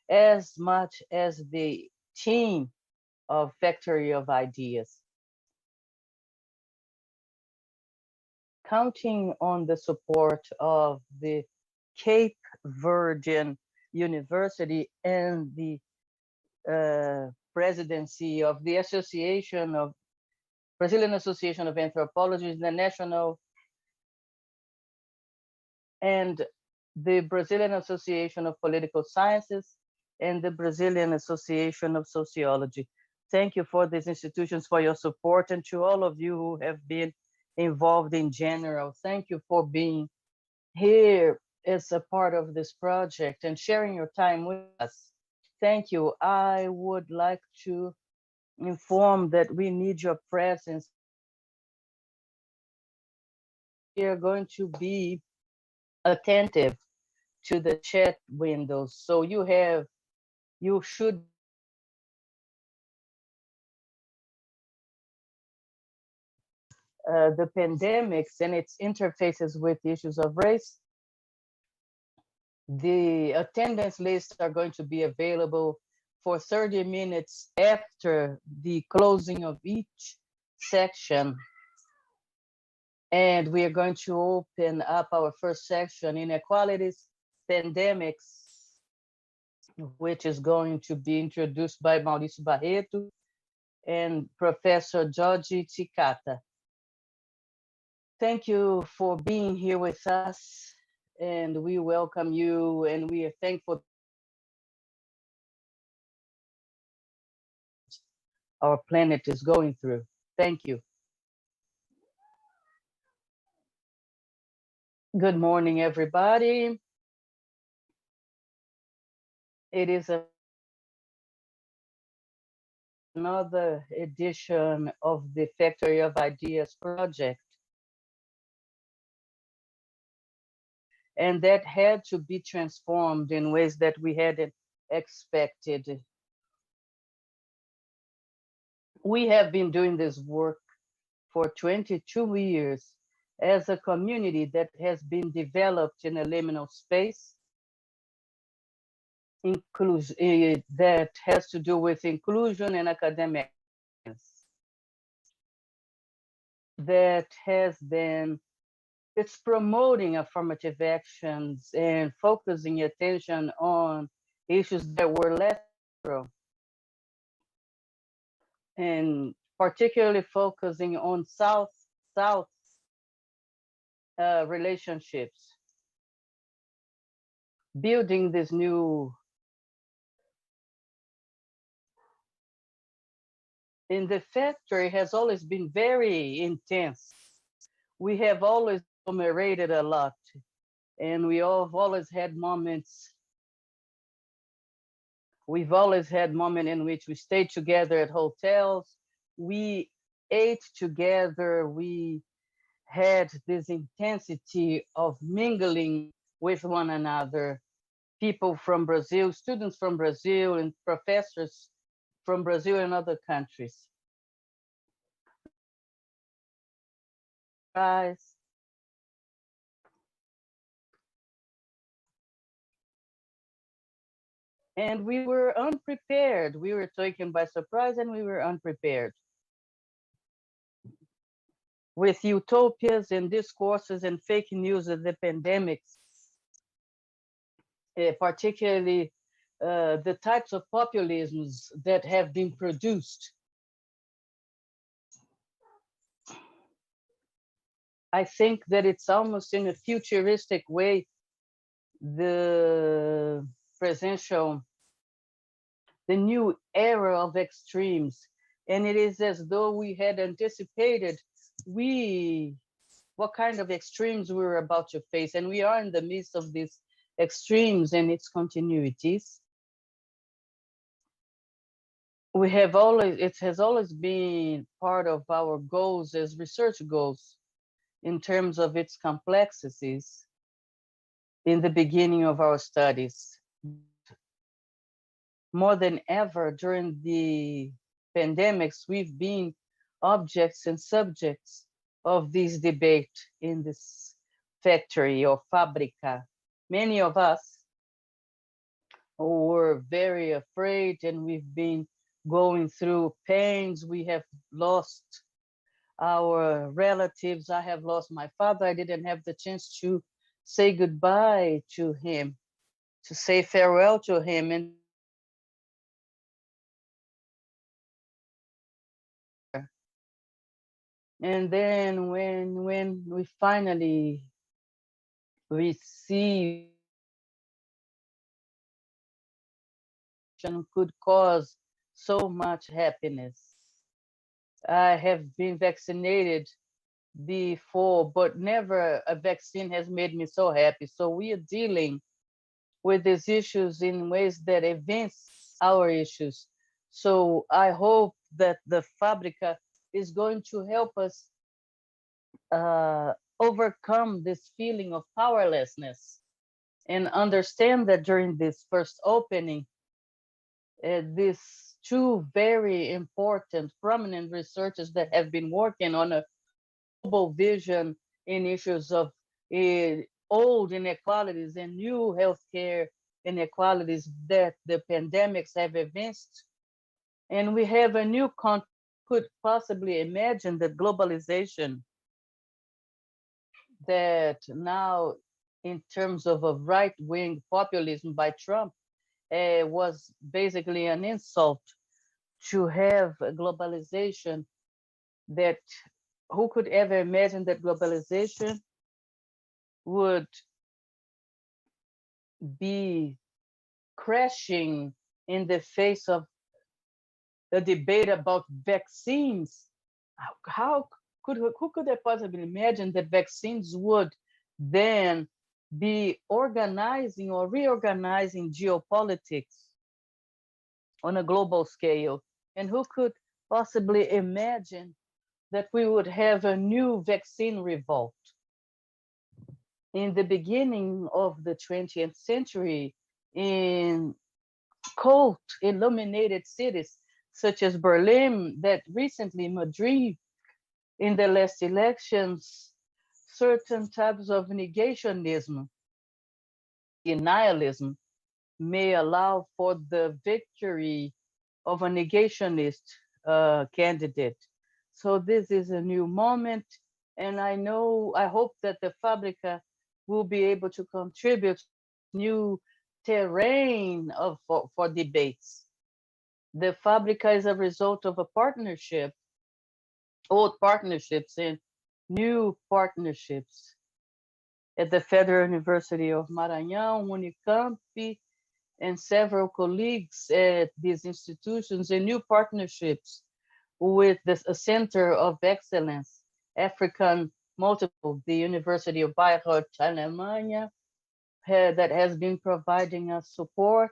as much as the team of Factory of Ideas. Counting on the support of the Cape Verdean University and the presidency of the Brazilian Association of Anthropologists, the National and the Brazilian Association of Political Sciences, and the Brazilian Association of Sociology. Thank you for these institutions for your support, and to all of you who have been involved in general. Thank you for being here as a part of this project and sharing your time with us. Thank you. I would like to inform that we need your presence. We are going to be attentive to the chat windows. So you should the pandemics and its interfaces with issues of race. The attendance lists are going to be available for 30 minutes after the closing of each section. And we are going to open up our first section, Inequalities, Pandemics, which is going to be introduced by Mauricio Barreto and Professor DzodziTsikata. Thank you for being here with us, and we welcome you, and we are thankful our planet is going through. Thank you. Good morning, everybody. It is another edition of the Factory of Ideas project. And that had to be transformed in ways that we hadn't expected. We have been doing this work for 22 years as a community that has been developed in a liminal space that has to do with inclusion and academic that has been, it's promoting affirmative actions and focusing attention on issues that were less thorough, and particularly focusing on South-South relationships, building this new. In the factory has always been very intense. We have always agglomerated a lot, and we have always had moments. We've always had moments in which we stayed together at hotels. We ate together. We had this intensity of mingling with one another. People from Brazil, students from Brazil, and professors from Brazil and other countries. And we were unprepared. We were taken by surprise, and we were unprepared. With utopias and discourses and fake news of the pandemics, particularly the types of populisms that have been produced. I think that it's almost in a futuristic way, the new era of extremes. And it is as though we had anticipated what kind of extremes we were about to face. And we are in the midst of these extremes and its continuities. It has always been part of our goals as research goals in terms of its complexities in the beginning of our studies. More than ever during the pandemics, we've been objects and subjects of this debate in this factory or fábrica. Many of us were very afraid, and we've been going through pains. We have lost our relatives. I have lost my father. I didn't have the chance to say goodbye to him, to say farewell to him. And then when we finally received could cause so much happiness. I have been vaccinated before, but never a vaccine has made me so happy. So we are dealing with these issues in ways that advance our issues. So I hope that the Fabrica is going to help us overcome this feeling of powerlessness and understand that during this first opening, these two very important, prominent researchers that have been working on a global vision in issues of old inequalities and new healthcare inequalities that the pandemics have advanced. And we have a new could possibly imagine that globalization that now, in terms of a right-wing populism by Trump, was basically an insult to have a globalization that who could ever imagine that globalization would be crashing in the face of the debate about vaccines? How who could have possibly imagined that vaccines would then be organizing or reorganizing geopolitics on a global scale? And who could possibly imagine that we would have a new vaccine revolt? In the beginning of the 20th century, in cold, illuminated cities such as Berlin, that recently Madrid, in the last elections, certain types of negationism, denialism, may allow for the victory of a negationist candidate. So this is a new moment, and I hope that the Fabrica will be able to contribute new terrain for debates. The Fabrica is a result of a partnership, old partnerships and new partnerships at the Federal University of Maranhão, Unicamp, and several colleagues at these institutions, and new partnerships with the Center of Excellence, African Multiple, the University of Bayreuth, Alemania, that has been providing us support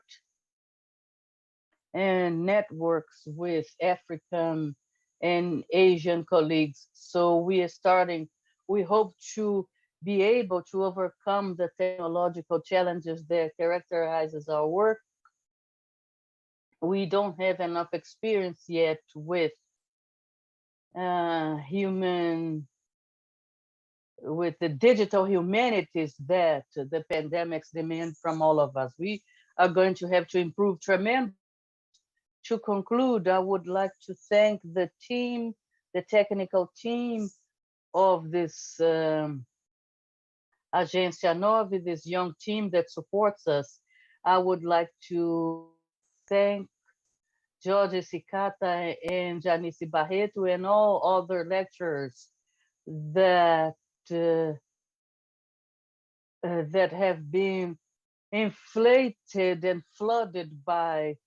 and networks with African and Asian colleagues. So we hope to be able to overcome the technological challenges that characterizes our work. We don't have enough experience yet with with the digital humanities that the pandemics demand from all of us. We are going to have to improve tremendously. To conclude, I would like to thank the team, the technical team of this Agência 9, this young team that supports us. I would like to thank DzodziTsikata and Mauricio Barreto and all other lecturers that that have been inflated and flooded by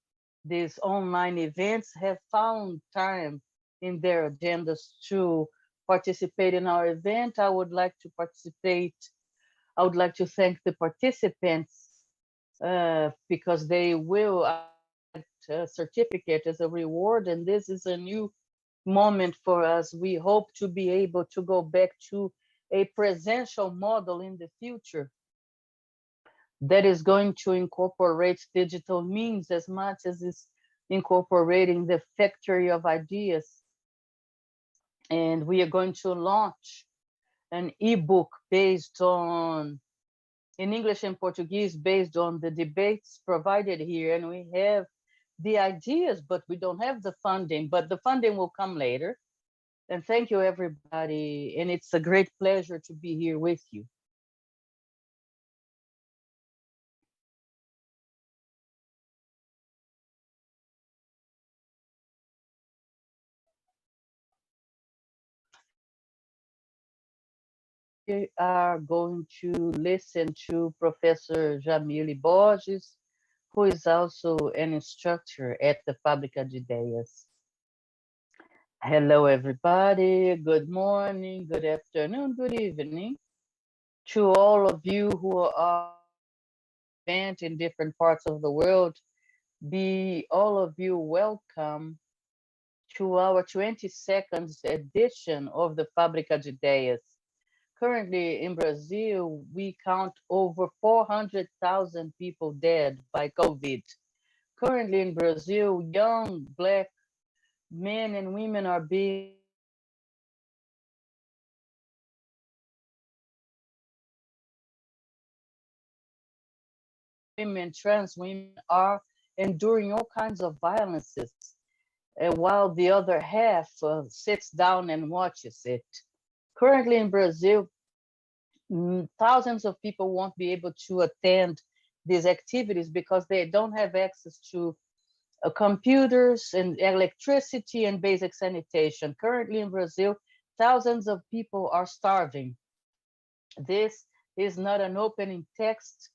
these online events, have found time in their agendas to participate in our event. I would like to thank the participants because they will get a certificate as a reward, and this is a new moment for us. We hope to be able to go back to a presential model in the future that is going to incorporate digital means as much as it's incorporating the factory of ideas. And we are going to launch an ebook based on in English and Portuguese based on the debates provided here. And we have the ideas, but we don't have the funding, but the funding will come later. And thank you, everybody. And it's a great pleasure to be here with you. We are going to listen to Professor Jamile Borges, who is also an instructor at the Fábrica de Ideias. Hello, everybody. Good morning, good afternoon, good evening to all of you who are in different parts of the world. Be all of you welcome to our 22nd edition of the Fábrica de Ideias. Currently in Brazil, we count over 400,000 people dead by COVID. Currently in Brazil, young Black men and women are being women, trans women are enduring all kinds of violences, while the other half sits down and watches it. Currently in Brazil, thousands of people won't be able to attend these activities because they don't have access to computers and electricity and basic sanitation. Currently in Brazil, thousands of people are starving. This is not an opening text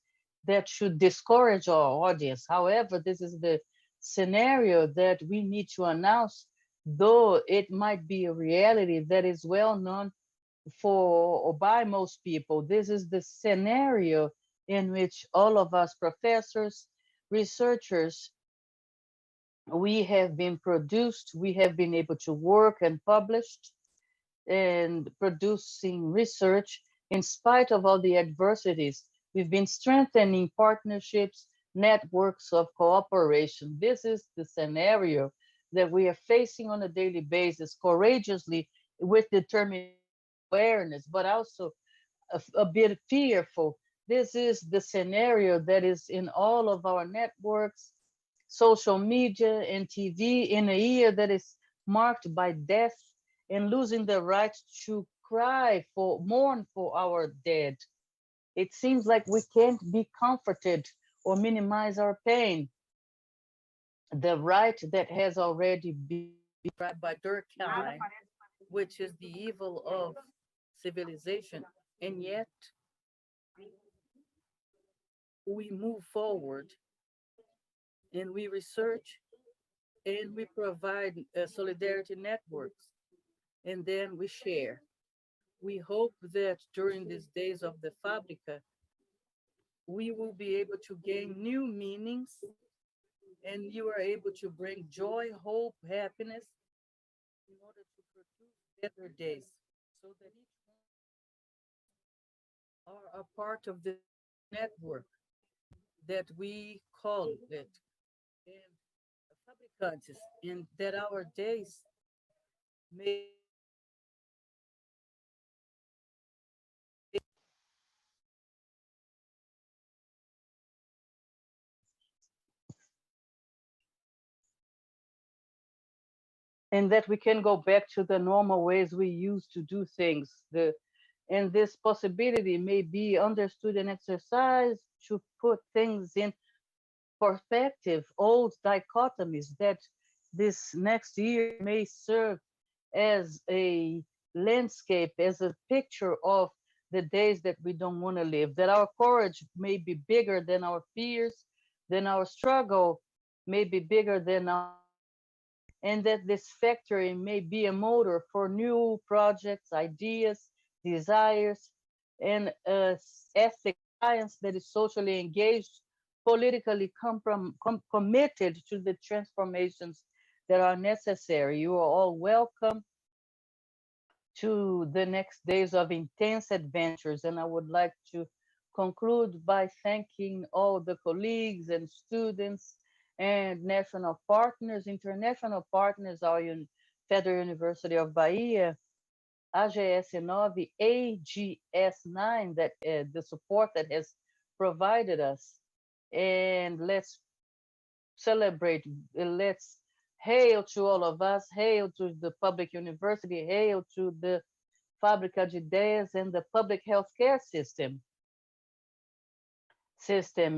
that should discourage our audience. However, this is the scenario that we need to announce, though it might be a reality that is well known for or by most people. This is the scenario in which all of us professors, researchers, we have been produced, we have been able to work and published and producing research in spite of all the adversities. We've been strengthening partnerships, networks of cooperation. This is the scenario that we are facing on a daily basis, courageously, with determined awareness, but also a bit fearful. This is the scenario that is in all of our networks, social media and TV, in a year that is marked by death and losing the right to mourn for our dead. It seems like we can't be comforted or minimize our pain. The right that has already been described by Durkheim, which is the evil of civilization, and yet we move forward and we research and we provide solidarity networks, and then we share. We hope that during these days of the Fabrica, we will be able to gain new meanings and you are able to bring joy, hope, happiness in order to produce better days so that each one are a part of the network that we call it and fabricantes, and that our days may and that we can go back to the normal ways we used to do things. And this possibility may be understood and exercised to put things in perspective, old dichotomies that this next year may serve as a landscape, as a picture of the days that we don't want to live, that our courage may be bigger than our fears, than our struggle may be bigger than our, and that this factory may be a motor for new projects, ideas, desires, and ethic science that is socially engaged, politically committed to the transformations that are necessary. You are all welcome to the next days of intense adventures. And I would like to conclude by thanking all the colleagues and students and national partners, international partners, our Federal University of Bahia, AGS 9, AGS 9, that the support that has provided us. And let's celebrate, let's hail to all of us, hail to the public university, hail to the Fábrica de Ideias and the public healthcare system,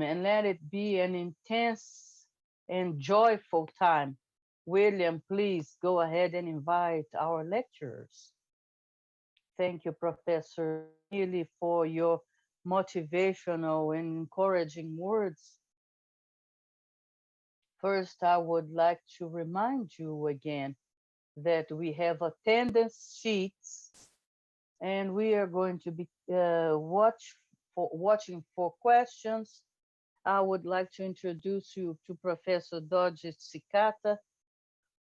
and let it be an intense and joyful time. William, please go ahead and invite our lecturers. Thank you, Professor, really for your motivational and encouraging words. First, I would like to remind you again that we have attendance sheets, and we are going to be watching for questions. I would like to introduce you to Professor DzodziTsikata,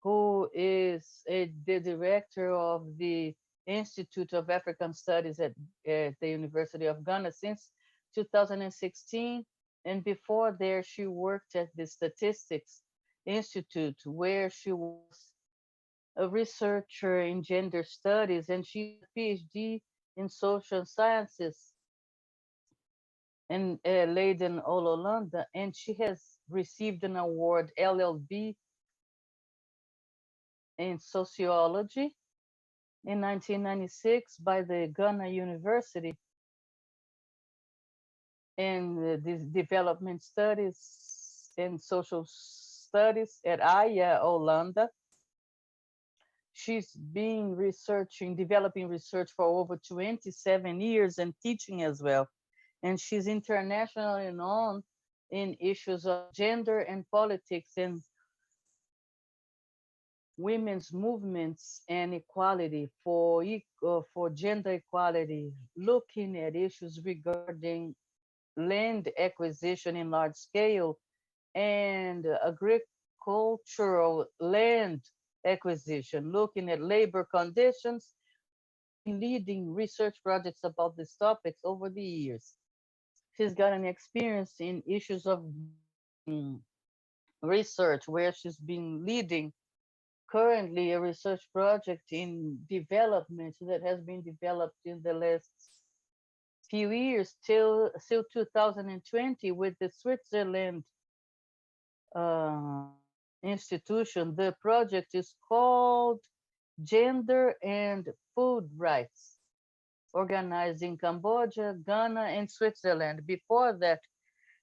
who is the director of the Institute of African Studies at the University of Ghana since 2016. And before there, she worked at the Statistics Institute, where she was a researcher in gender studies, and she's a PhD in social sciences in Leiden, Holland, and she has received an award, LLB, in sociology in 1996 by the Ghana University, and these development studies and social studies at Ideias, Holland. She's been developing research for over 27 years and teaching as well. And she's internationally known in issues of gender and politics and women's movements and equality, for gender equality, looking at issues regarding land acquisition in large scale and agricultural land acquisition, looking at labor conditions, leading research projects about these topics over the years. She's got an experience in issues of research, where she's been leading currently a research project in development that has been developed in the last few years till 2020 with the Switzerland institution. The project is called Gender and Food Rights, organized in Cambodia, Ghana, and Switzerland. Before that,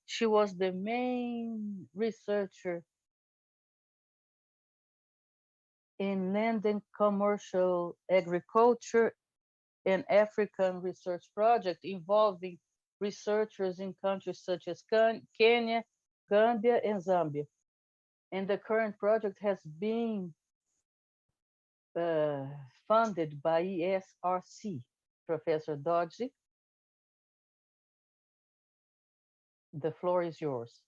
she was the main researcher in land and commercial agriculture, an African research project involving researchers in countries such as Kenya, Gambia, and Zambia. And the current project has been funded by ESRC. Professor Dodgy, the floor is yours.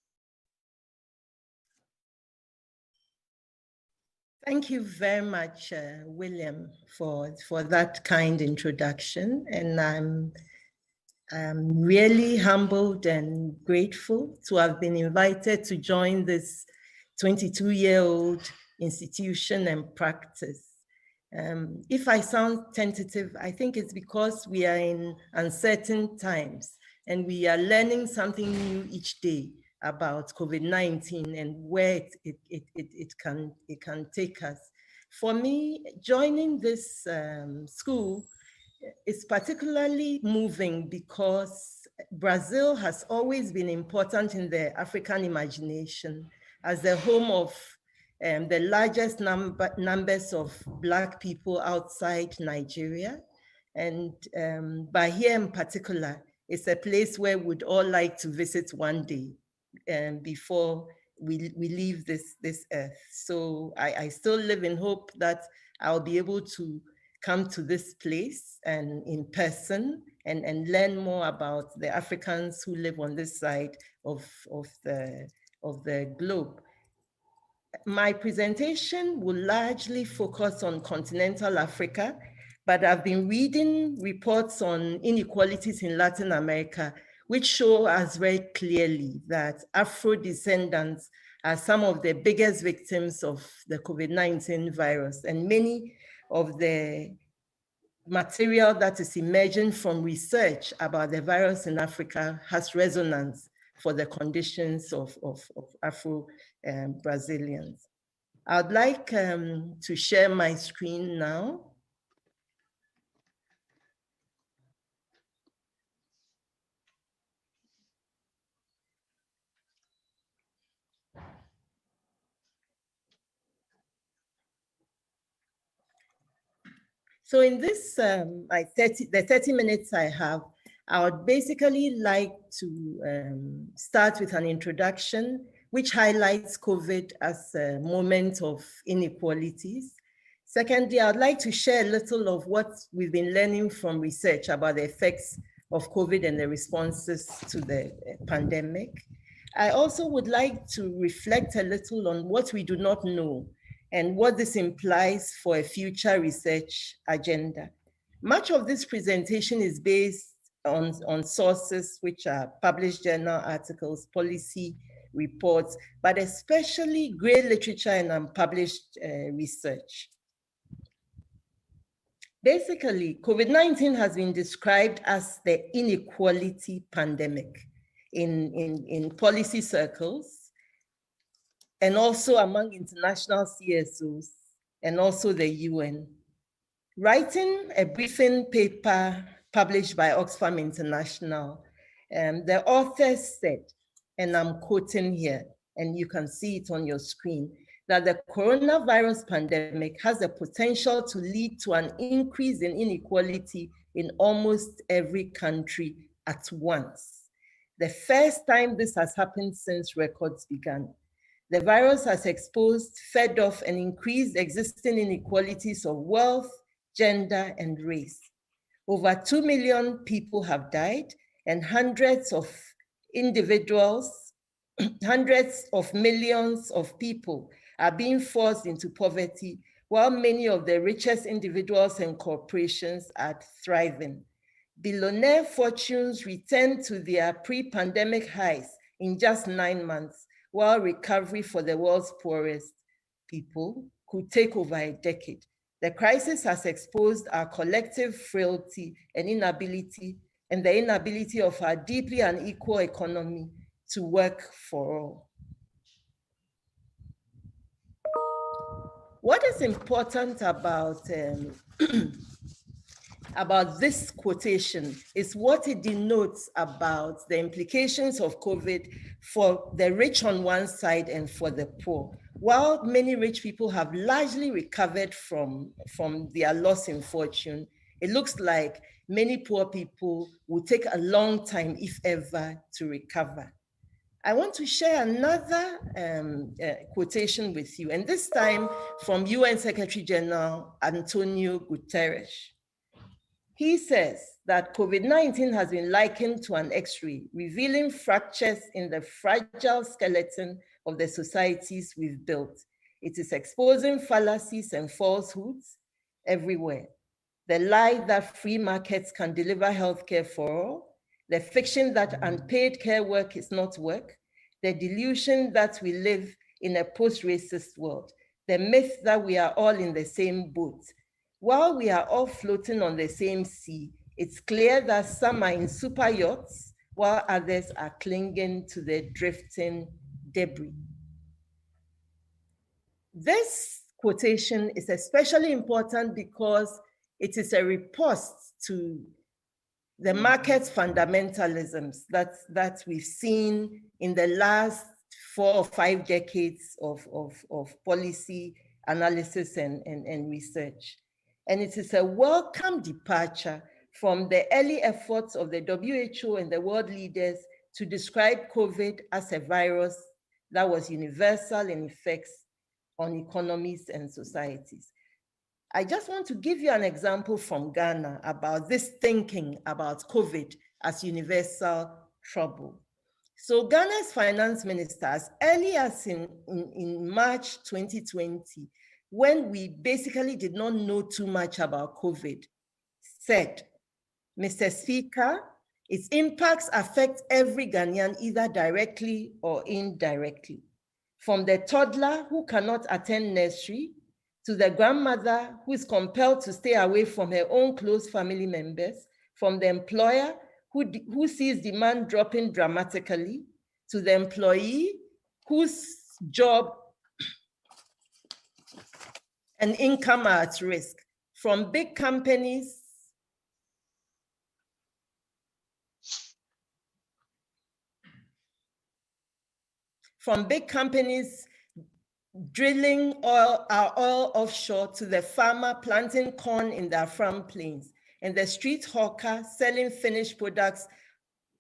Thank you very much, William, for that kind introduction. And I'm really humbled and grateful to have been invited to join this 22-year-old institution and practice. If I sound tentative, I think it's because we are in uncertain times and we are learning something new each day about COVID-19 and where it can take us. For me, joining this school is particularly moving because Brazil has always been important in the African imagination as the home of the largest numbers of Black people outside Nigeria. And Bahia in particular is a place where we'd all like to visit one day before we leave this earth. So I still live in hope that I'll be able to come to this place and in person and learn more about the Africans who live on this side of the globe. My presentation will largely focus on continental Africa, but I've been reading reports on inequalities in Latin America, which show us very clearly that Afro descendants are some of the biggest victims of the COVID-19 virus, and many of the material that is emerging from research about the virus in Africa has resonance for the conditions of Afro-Brazilians. I'd like to share my screen now. So in this, the 30 minutes I have, I would basically like to start with an introduction which highlights COVID as a moment of inequalities. Secondly, I'd like to share a little of what we've been learning from research about the effects of COVID and the responses to the pandemic. I also would like to reflect a little on what we do not know and what this implies for a future research agenda. Much of this presentation is based on sources which are published journal articles, policy reports, but especially great literature and unpublished research. Basically, COVID-19 has been described as the inequality pandemic in policy circles, and also among international CSOs, and also the UN. Writing a briefing paper published by Oxfam International, the authors said, and I'm quoting here, and you can see it on your screen, that the coronavirus pandemic has the potential to lead to an increase in inequality in almost every country at once. The first time this has happened since records began. The virus has exposed, fed off, and increased existing inequalities of wealth, gender, and race. Over 2 million people have died, and hundreds of individuals, hundreds of millions of people are being forced into poverty, while many of the richest individuals and corporations are thriving. Billionaire fortunes returned to their pre-pandemic highs in just 9 months, while recovery for the world's poorest people could take over a decade. The crisis has exposed our collective frailty and inability, and the inability of our deeply unequal economy to work for all. What is important about this quotation is what it denotes about the implications of COVID for the rich on one side and for the poor. While many rich people have largely recovered from their loss in fortune, it looks like many poor people will take a long time, if ever, to recover. I want to share another quotation with you, and this time from UN Secretary General Antonio Guterres. He says that COVID-19 has been likened to an X-ray, revealing fractures in the fragile skeleton of the societies we've built. It is exposing fallacies and falsehoods everywhere. The lie that free markets can deliver healthcare for all, the fiction that unpaid care work is not work, the delusion that we live in a post-racist world, the myth that we are all in the same boat. While we are all floating on the same sea, it's clear that some are in super yachts, while others are clinging to the drifting debris. This quotation is especially important because it is a riposte to the market fundamentalisms that we've seen in the last 4 or 5 decades of policy analysis and research. And it is a welcome departure from the early efforts of the WHO and the world leaders to describe COVID as a virus that was universal in effects on economies and societies. I just want to give you an example from Ghana about this thinking about COVID as universal trouble. So Ghana's finance minister, as early as in March 2020, when we basically did not know too much about COVID, said, "Mr. Speaker, its impacts affect every Ghanaian either directly or indirectly. From the toddler who cannot attend nursery, to the grandmother who is compelled to stay away from her own close family members, from the employer who sees demand dropping dramatically, to the employee whose job and income are at risk, from big companies drilling our oil offshore, to the farmer planting corn in their farm plains, and the street hawker selling finished products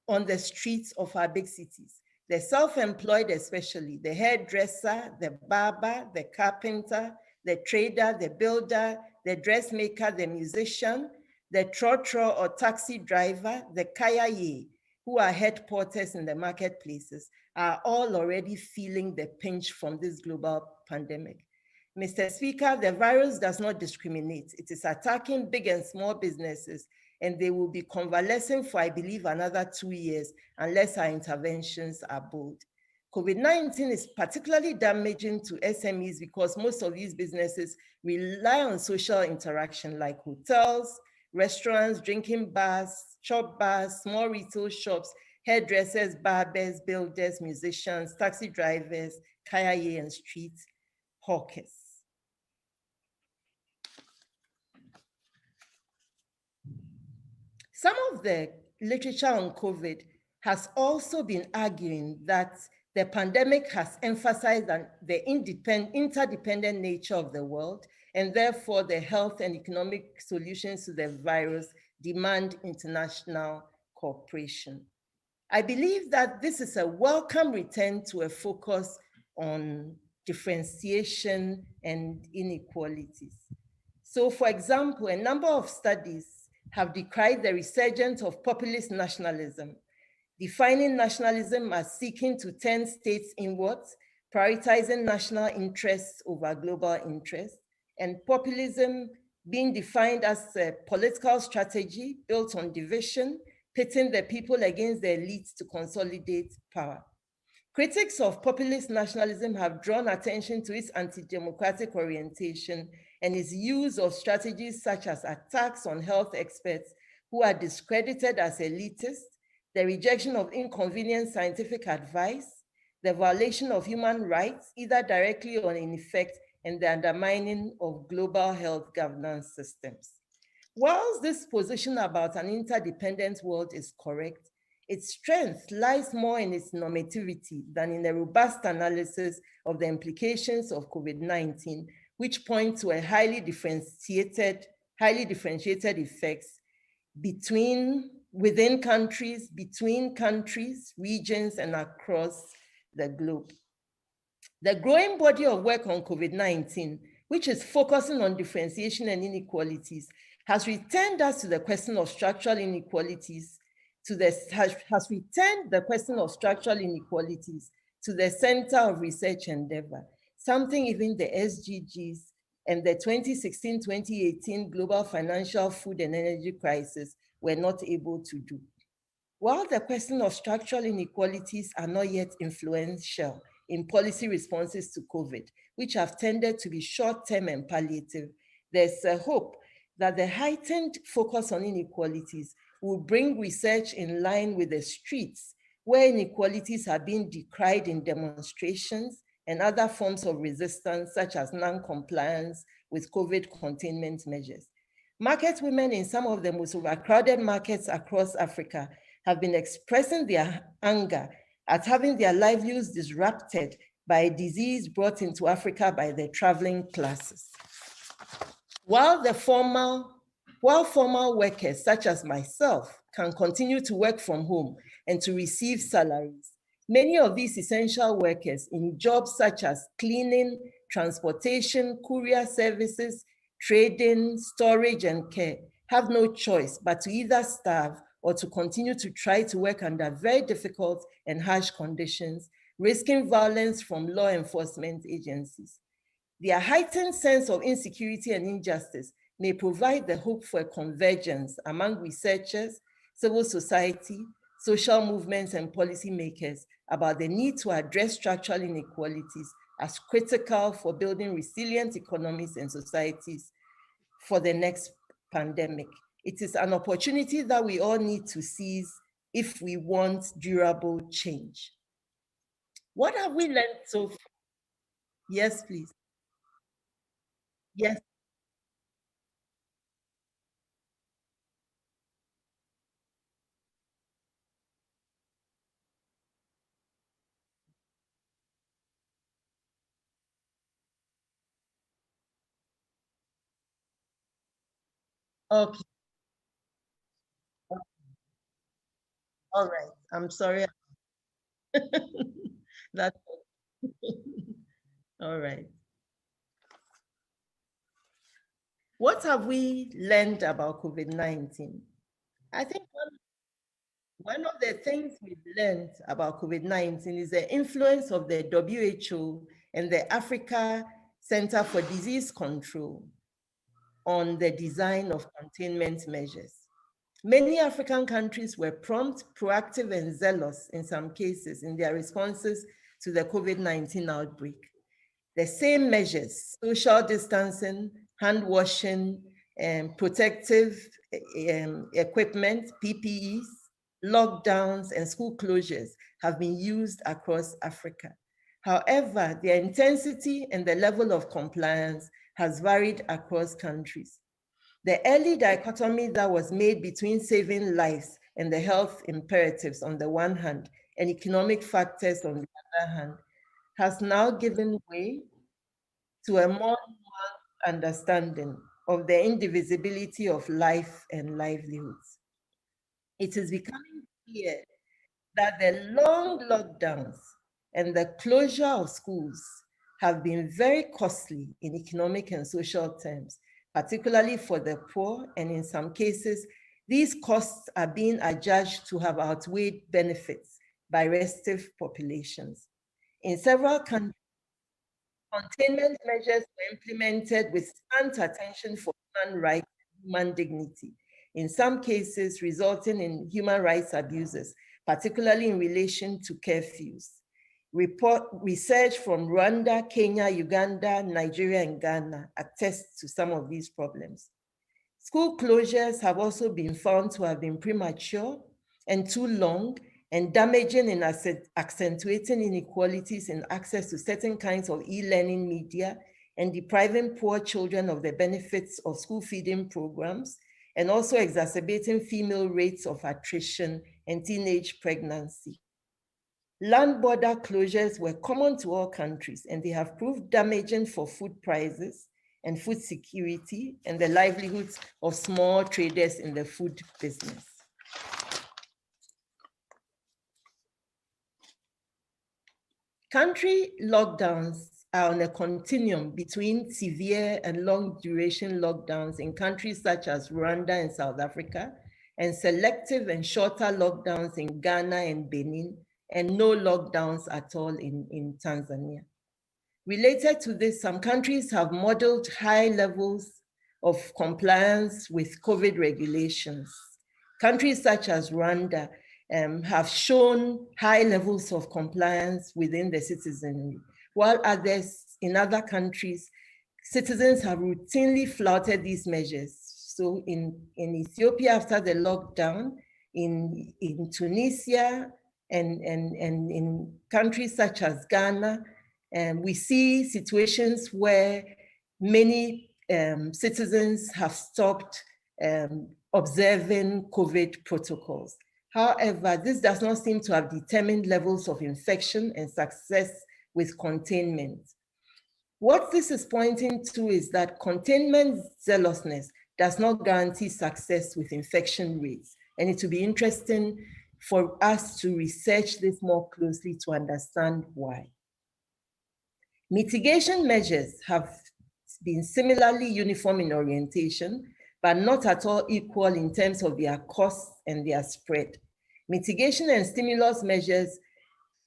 on the streets of our big cities. The self-employed especially, the hairdresser, the barber, the carpenter, the trader, the builder, the dressmaker, the musician, the trotro or taxi driver, the kayaye, who are head porters in the marketplaces, are all already feeling the pinch from this global pandemic. Mr. Speaker, the virus does not discriminate. It is attacking big and small businesses, and they will be convalescing for, I believe, another 2 years unless our interventions are bold. COVID-19 is particularly damaging to SMEs because most of these businesses rely on social interaction like hotels, restaurants, drinking bars, shop bars, small retail shops, hairdressers, barbers, builders, musicians, taxi drivers, kayaye, and street hawkers. Some of the literature on COVID has also been arguing that the pandemic has emphasized the interdependent nature of the world, and therefore the health and economic solutions to the virus demand international cooperation. I believe that this is a welcome return to a focus on differentiation and inequalities. So, for example, a number of studies have decried the resurgence of populist nationalism, defining nationalism as seeking to turn states inwards, prioritizing national interests over global interests, and populism being defined as a political strategy built on division, pitting the people against the elites to consolidate power. Critics of populist nationalism have drawn attention to its anti-democratic orientation and its use of strategies such as attacks on health experts who are discredited as elitists, the rejection of inconvenient scientific advice, the violation of human rights, either directly or in effect, and the undermining of global health governance systems. Whilst this position about an interdependent world is correct, its strength lies more in its normativity than in a robust analysis of the implications of COVID-19, which point to a highly differentiated effects within countries, between countries, regions, and across the globe. The growing body of work on COVID-19, which is focusing on differentiation and inequalities, has returned us to the question of structural inequalities, has returned the question of structural inequalities to the center of research endeavor, something even the SDGs and the 2016-2018 global financial, food, and energy crisis were not able to do. While the question of structural inequalities are not yet influential in policy responses to COVID, which have tended to be short-term and palliative, there's a hope that the heightened focus on inequalities will bring research in line with the streets, where inequalities are being decried in demonstrations and other forms of resistance, such as non-compliance with COVID containment measures. Market women in some of the most overcrowded markets across Africa have been expressing their anger at having their livelihoods disrupted by a disease brought into Africa by the traveling classes. While formal workers such as myself can continue to work from home and to receive salaries, many of these essential workers in jobs such as cleaning, transportation, courier services, trading, storage, and care have no choice but to either starve or to continue to try to work under very difficult and harsh conditions, risking violence from law enforcement agencies. Their heightened sense of insecurity and injustice may provide the hope for a convergence among researchers, civil society, social movements, and policymakers about the need to address structural inequalities as critical for building resilient economies and societies for the next pandemic. It is an opportunity that we all need to seize if we want durable change. What have we learned so far? Yes, please. Yes. Okay. All right. I'm sorry. That's all right. What have we learned about COVID-19? I think one of the things we've learned about COVID-19 is the influence of the WHO and the Africa Center for Disease Control on the design of containment measures. Many African countries were prompt, proactive, and zealous in some cases in their responses to the COVID-19 outbreak. The same measures, social distancing, hand washing, and protective equipment, PPEs, lockdowns, and school closures have been used across Africa. However, their intensity and the level of compliance has varied across countries. The early dichotomy that was made between saving lives and the health imperatives on the one hand and economic factors on the other hand has now given way to a more nuanced understanding of the indivisibility of life and livelihoods. It is becoming clear that the long lockdowns and the closure of schools have been very costly in economic and social terms, particularly for the poor, and in some cases, these costs are being adjudged to have outweighed benefits by restive populations. In several countries, containment measures were implemented with scant attention for human rights and human dignity, in some cases resulting in human rights abuses, particularly in relation to curfews. Research from Rwanda, Kenya, Uganda, Nigeria, and Ghana attests to some of these problems. School closures have also been found to have been premature and too long, and damaging in accentuating inequalities in access to certain kinds of e-learning media, and depriving poor children of the benefits of school feeding programs, and also exacerbating female rates of attrition and teenage pregnancy. Land border closures were common to all countries, and they have proved damaging for food prices and food security and the livelihoods of small traders in the food business. Country lockdowns are on a continuum between severe and long duration lockdowns in countries such as Rwanda and South Africa, and selective and shorter lockdowns in Ghana and Benin, and no lockdowns at all in Tanzania. Related to this, some countries have modeled high levels of compliance with COVID regulations. Countries such as Rwanda have shown high levels of compliance within the citizenry, while others in other countries, citizens have routinely flouted these measures. So in Ethiopia after the lockdown, in Tunisia, and in countries such as Ghana, we see situations where many citizens have stopped observing COVID protocols. However, this does not seem to have determined levels of infection and success with containment. What this is pointing to is that containment zealousness does not guarantee success with infection rates. And it will be interesting for us to research this more closely to understand why. Mitigation measures have been similarly uniform in orientation, but not at all equal in terms of their costs and their spread. Mitigation and stimulus measures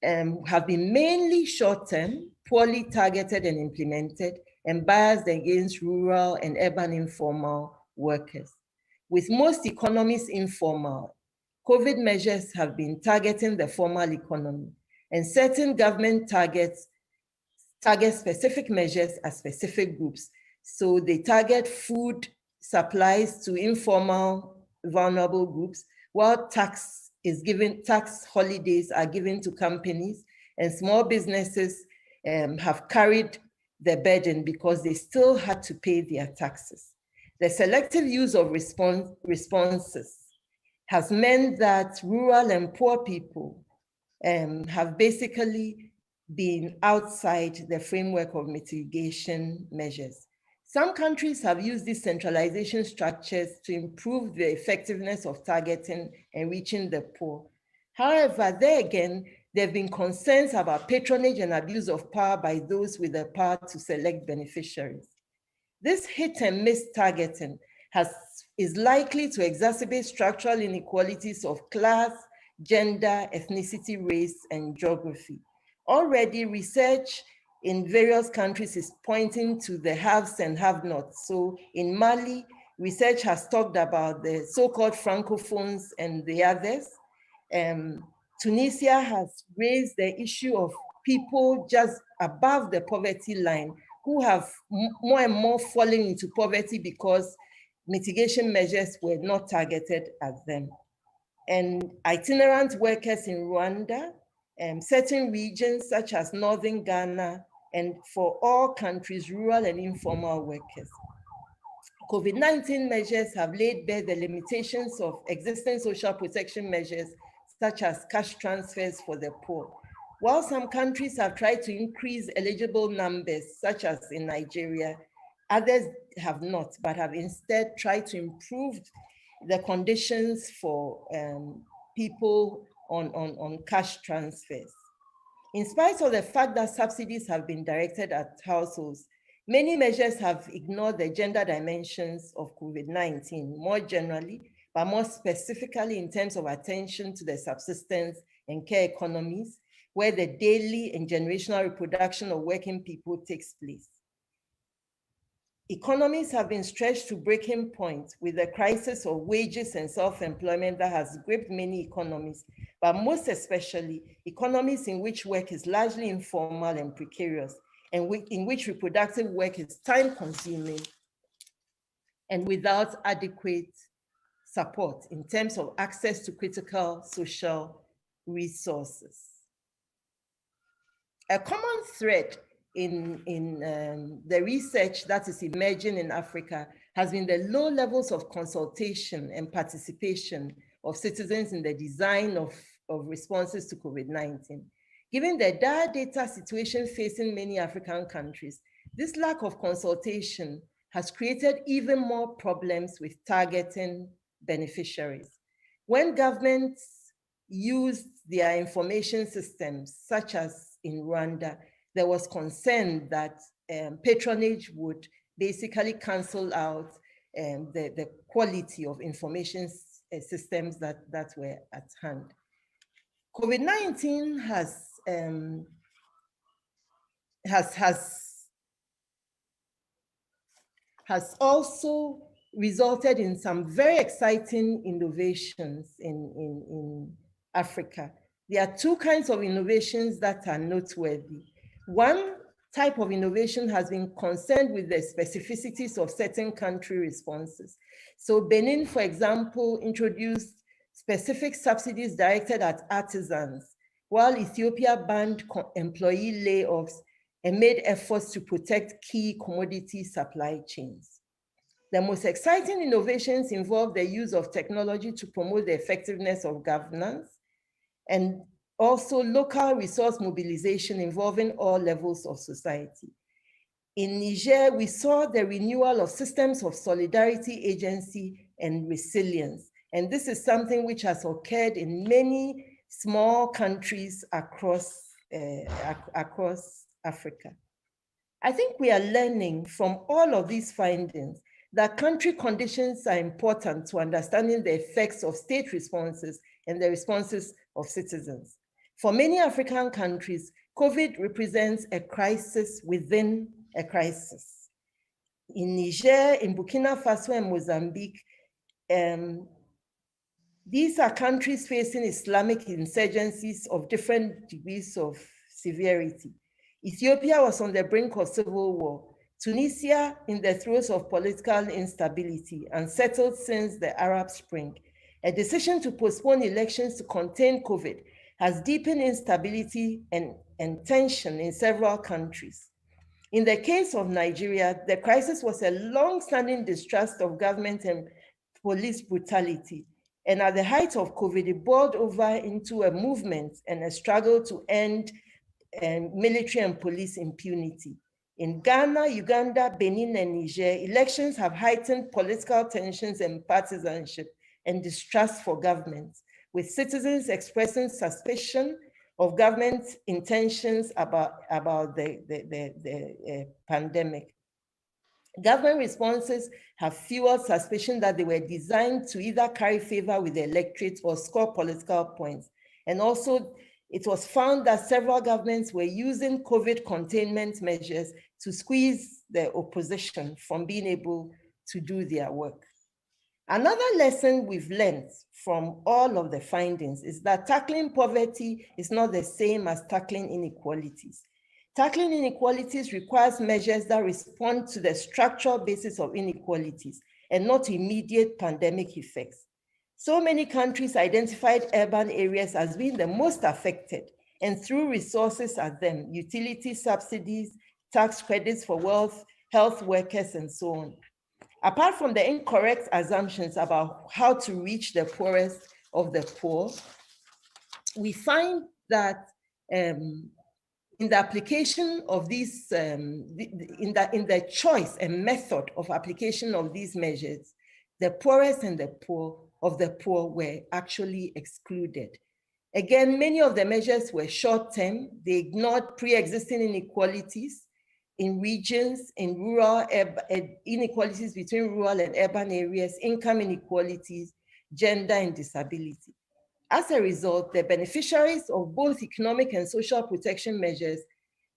have been mainly short-term, poorly targeted and implemented, and biased against rural and urban informal workers. With most economies informal, COVID measures have been targeting the formal economy, and certain government targets target specific measures at specific groups. So they target food supplies to informal, vulnerable groups, while tax holidays are given to companies, and small businesses have carried the burden because they still had to pay their taxes. The selective use of responses has meant that rural and poor people have basically been outside the framework of mitigation measures. Some countries have used these centralization structures to improve the effectiveness of targeting and reaching the poor. However, there again, there have been concerns about patronage and abuse of power by those with the power to select beneficiaries. This hit and miss targeting is likely to exacerbate structural inequalities of class, gender, ethnicity, race, and geography. Already, research in various countries is pointing to the haves and have-nots. So in Mali, research has talked about the so-called Francophones and the others. Tunisia has raised the issue of people just above the poverty line who have more and more fallen into poverty because mitigation measures were not targeted at them. And itinerant workers in Rwanda, certain regions such as Northern Ghana, and for all countries, rural and informal workers. COVID-19 measures have laid bare the limitations of existing social protection measures, such as cash transfers for the poor. While some countries have tried to increase eligible numbers, such as in Nigeria, others have not, but have instead tried to improve the conditions for people on cash transfers. In spite of the fact that subsidies have been directed at households, many measures have ignored the gender dimensions of COVID-19 more generally, but more specifically in terms of attention to the subsistence and care economies, where the daily and generational reproduction of working people takes place. Economies have been stretched to breaking point with the crisis of wages and self-employment that has gripped many economies, but most especially economies in which work is largely informal and precarious, and in which reproductive work is time-consuming and without adequate support in terms of access to critical social resources. A common thread in the research that is emerging in Africa has been the low levels of consultation and participation of citizens in the design of responses to COVID-19. Given the dire data situation facing many African countries, this lack of consultation has created even more problems with targeting beneficiaries. When governments used their information systems, such as in Rwanda, there was concern that patronage would basically cancel out the quality of information systems that were at hand. COVID-19 has also resulted in some very exciting innovations in Africa. There are two kinds of innovations that are noteworthy. One type of innovation has been concerned with the specificities of certain country responses. So Benin, for example, introduced specific subsidies directed at artisans, while Ethiopia banned employee layoffs and made efforts to protect key commodity supply chains. The most exciting innovations involve the use of technology to promote the effectiveness of governance, and also local resource mobilization involving all levels of society. In Niger, we saw the renewal of systems of solidarity, agency, and resilience. And this is something which has occurred in many small countries across Africa. I think we are learning from all of these findings that country conditions are important to understanding the effects of state responses and the responses of citizens. For many African countries, COVID represents a crisis within a crisis. In Niger, in Burkina Faso, and Mozambique, these are countries facing Islamic insurgencies of different degrees of severity. Ethiopia was on the brink of civil war. Tunisia in the throes of political instability, unsettled since the Arab Spring. A decision to postpone elections to contain COVID has deepened instability and tension in several countries. In the case of Nigeria, the crisis was a long-standing distrust of government and police brutality. And at the height of COVID, it boiled over into a movement and a struggle to end military and police impunity. In Ghana, Uganda, Benin, and Niger, elections have heightened political tensions and partisanship and distrust for governments, with citizens expressing suspicion of government intentions about the pandemic. Government responses have fueled suspicion that they were designed to either carry favor with the electorate or score political points. And also, it was found that several governments were using COVID containment measures to squeeze the opposition from being able to do their work. Another lesson we've learned from all of the findings is that tackling poverty is not the same as tackling inequalities. Tackling inequalities requires measures that respond to the structural basis of inequalities and not immediate pandemic effects. So many countries identified urban areas as being the most affected and threw resources at them, utility subsidies, tax credits for health workers, and so on. Apart from the incorrect assumptions about how to reach the poorest of the poor, we find that in the application of these, in the choice and method of application of these measures, the poorest and the poor of the poor were actually excluded. Again, many of the measures were short-term. They ignored pre-existing inequalities in regions, in rural, inequalities between rural and urban areas, income inequalities, gender and disability. As a result, the beneficiaries of both economic and social protection measures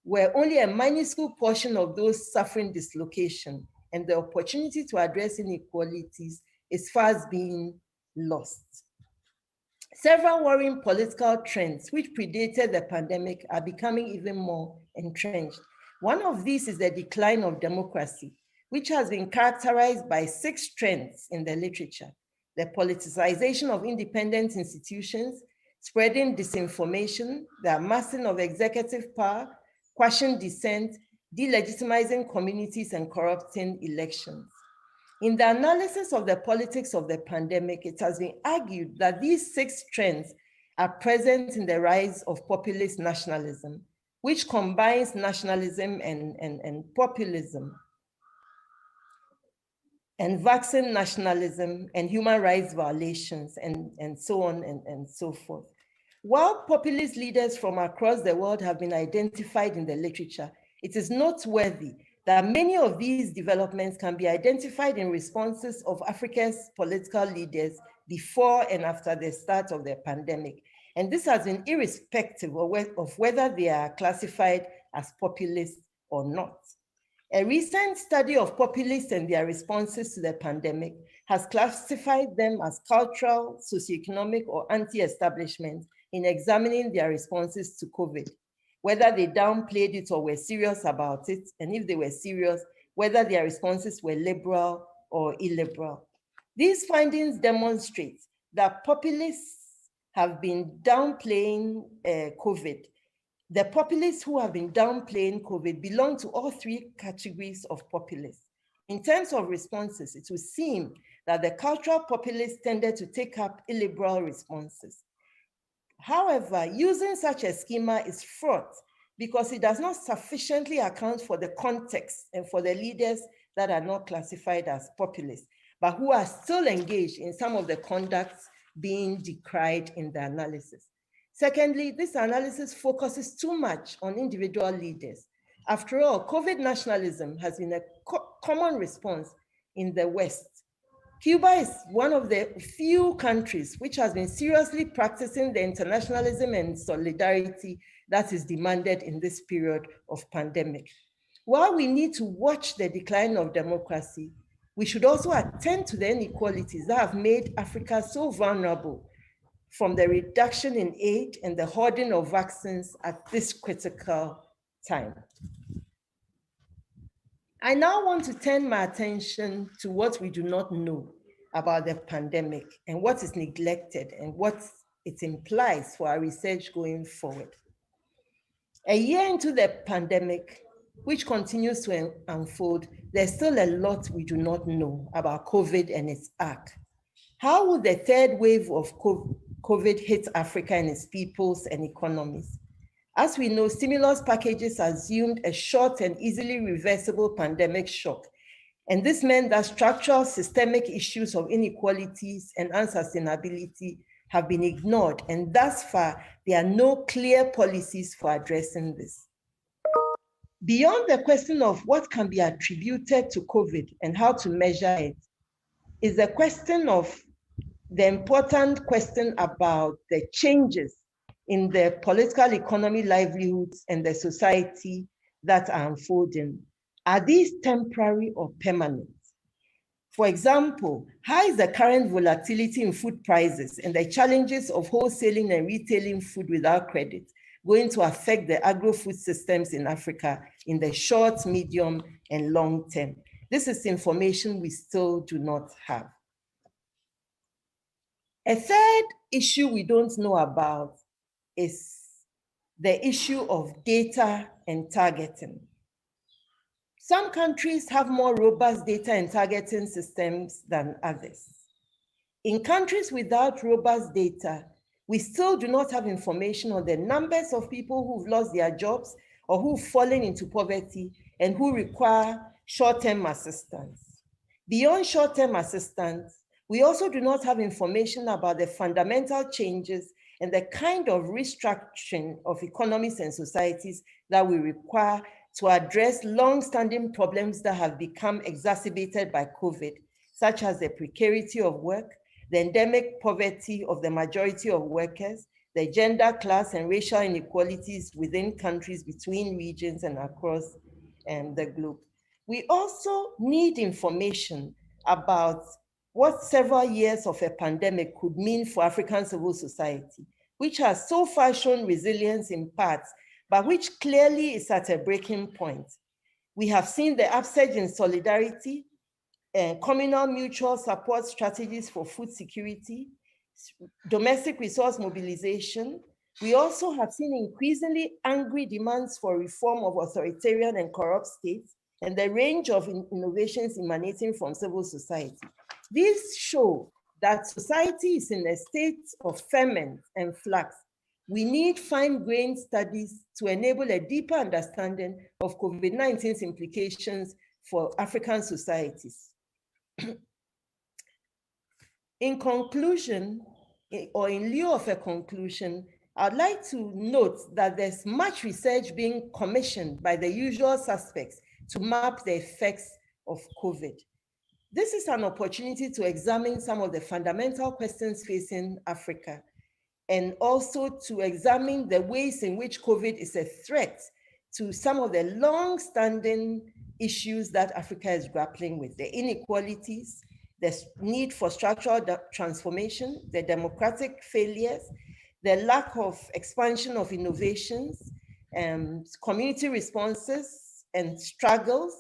were only a minuscule portion of those suffering dislocation, and the opportunity to address inequalities is fast being lost. Several worrying political trends which predated the pandemic are becoming even more entrenched. One of these is the decline of democracy, which has been characterized by 6 trends in the literature: the politicization of independent institutions, spreading disinformation, the amassing of executive power, quashing dissent, delegitimizing communities, and corrupting elections. In the analysis of the politics of the pandemic, it has been argued that these 6 trends are present in the rise of populist nationalism, which combines nationalism and populism, and vaccine nationalism and human rights violations, and so on and so forth. While populist leaders from across the world have been identified in the literature, it is noteworthy that many of these developments can be identified in responses of Africa's political leaders before and after the start of the pandemic. And this has been irrespective of whether they are classified as populist or not. A recent study of populists and their responses to the pandemic has classified them as cultural, socioeconomic, or anti-establishment in examining their responses to COVID, whether they downplayed it or were serious about it, and if they were serious, whether their responses were liberal or illiberal. These findings demonstrate that populists have been downplaying COVID. The populists who have been downplaying COVID belong to all 3 categories of populists. In terms of responses, it would seem that the cultural populists tended to take up illiberal responses. However, using such a schema is fraught because it does not sufficiently account for the context and for the leaders that are not classified as populists, but who are still engaged in some of the conducts being decried in the analysis. Secondly, this analysis focuses too much on individual leaders. After all, COVID nationalism has been a common response in the West. Cuba is one of the few countries which has been seriously practicing the internationalism and solidarity that is demanded in this period of pandemic. While we need to watch the decline of democracy, we should also attend to the inequalities that have made Africa so vulnerable, from the reduction in aid and the hoarding of vaccines at this critical time. I now want to turn my attention to what we do not know about the pandemic and what is neglected and what it implies for our research going forward. A year into the pandemic, which continues to unfold, there's still a lot we do not know about COVID and its arc. How will the third wave of COVID hit Africa and its peoples and economies? As we know, stimulus packages assumed a short and easily reversible pandemic shock. And this meant that structural systemic issues of inequalities and unsustainability have been ignored. And thus far, there are no clear policies for addressing this. Beyond the question of what can be attributed to COVID and how to measure it, is the question of the important question about the changes in the political economy, livelihoods, and the society that are unfolding. Are these temporary or permanent? For example, how is the current volatility in food prices and the challenges of wholesaling and retailing food without credit going to affect the agro-food systems in Africa in the short, medium, and long term? This is information we still do not have. A third issue we don't know about is the issue of data and targeting. Some countries have more robust data and targeting systems than others. In countries without robust data, we still do not have information on the numbers of people who've lost their jobs or who've fallen into poverty and who require short-term assistance. Beyond short-term assistance, we also do not have information about the fundamental changes and the kind of restructuring of economies and societies that we require to address long-standing problems that have become exacerbated by COVID, such as the precarity of work, the endemic poverty of the majority of workers, the gender, class, and racial inequalities within countries, between regions, and across the globe. We also need information about what several years of a pandemic could mean for African civil society, which has so far shown resilience in parts, but which clearly is at a breaking point. We have seen the upsurge in solidarity, communal mutual support strategies for food security, domestic resource mobilization. We also have seen increasingly angry demands for reform of authoritarian and corrupt states and the range of innovations emanating from civil society. These show that society is in a state of ferment and flux. We need fine-grained studies to enable a deeper understanding of COVID-19's implications for African societies. In conclusion, or in lieu of a conclusion, I'd like to note that there's much research being commissioned by the usual suspects to map the effects of COVID. This is an opportunity to examine some of the fundamental questions facing Africa, and also to examine the ways in which COVID is a threat to some of the long-standing issues that Africa is grappling with: the inequalities, the need for structural transformation, the democratic failures, the lack of expansion of innovations, community responses and struggles,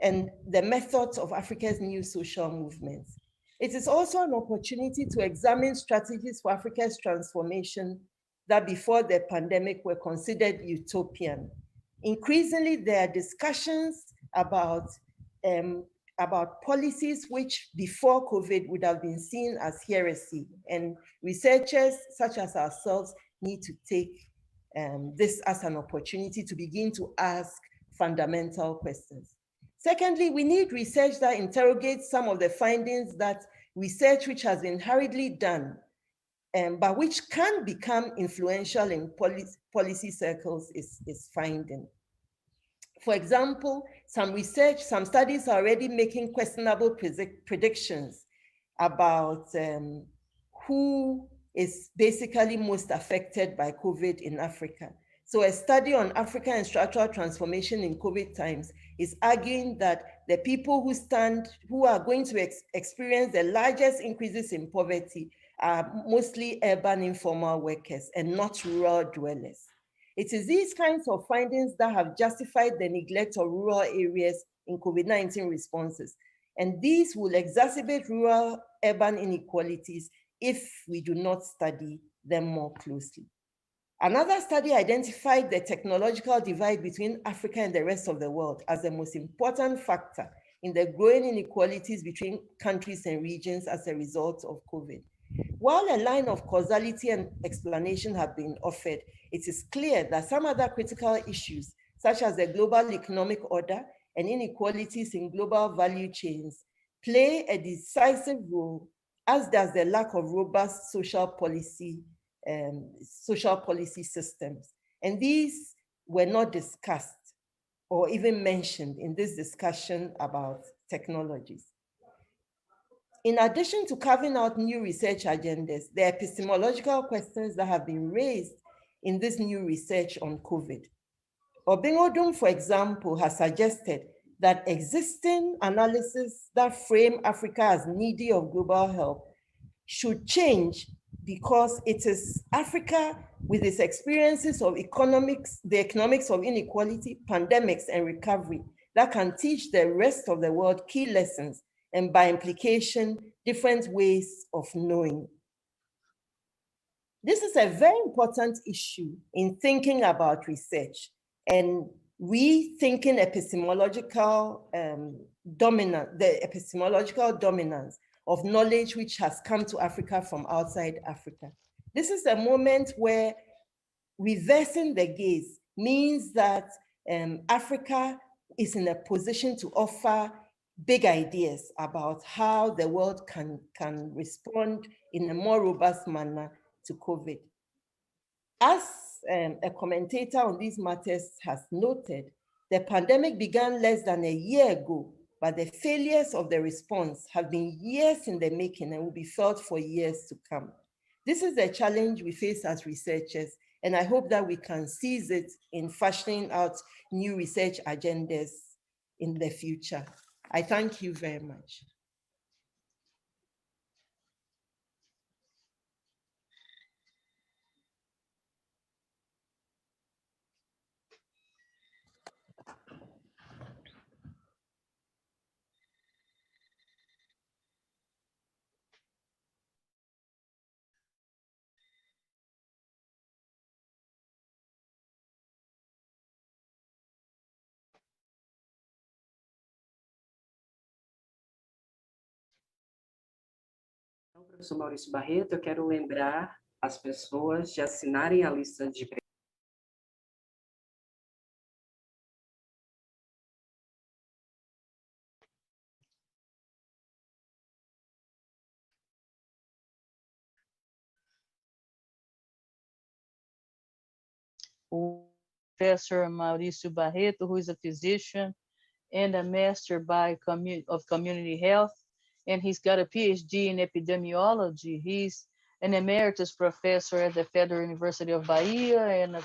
and the methods of Africa's new social movements. It is also an opportunity to examine strategies for Africa's transformation that before the pandemic were considered utopian. Increasingly, there are discussions about policies which before COVID would have been seen as heresy, and researchers such as ourselves need to take this as an opportunity to begin to ask fundamental questions. Secondly, we need research that interrogates some of the findings that research which has been hurriedly done, but which can become influential in policy circles is finding. For example, some studies are already making questionable predictions about who is basically most affected by COVID in Africa. So a study on Africa and structural transformation in COVID times is arguing that the people who are going to experience the largest increases in poverty are mostly urban informal workers and not rural dwellers. It is these kinds of findings that have justified the neglect of rural areas in COVID-19 responses. And these will exacerbate rural-urban inequalities if we do not study them more closely. Another study identified the technological divide between Africa and the rest of the world as the most important factor in the growing inequalities between countries and regions as a result of COVID. While a line of causality and explanation have been offered, it is clear that some other critical issues, such as the global economic order and inequalities in global value chains, play a decisive role, as does the lack of robust social policy systems. And these were not discussed or even mentioned in this discussion about technologies. In addition to carving out new research agendas, the epistemological questions that have been raised in this new research on COVID. Obingodum, for example, has suggested that existing analysis that frame Africa as needy of global help should change, because it is Africa, with its experiences of economics, the economics of inequality, pandemics, and recovery, that can teach the rest of the world key lessons, and by implication, different ways of knowing. This is a very important issue in thinking about research and rethinking epistemological the epistemological dominance of knowledge which has come to Africa from outside Africa. This is a moment where reversing the gaze means that Africa is in a position to offer big ideas about how the world can respond in a more robust manner to COVID. As a commentator on these matters has noted, the pandemic began less than a year ago, but the failures of the response have been years in the making and will be felt for years to come. This is a challenge we face as researchers, and I hope that we can seize it in fashioning out new research agendas in the future. I thank you very much. Então, professor Maurício Barreto, eu quero lembrar as pessoas de assinarem a lista de Professor Mauricio Barreto, who is a physician and a master of community health, and he's got a PhD in epidemiology. He's an emeritus professor at the Federal University of Bahia, and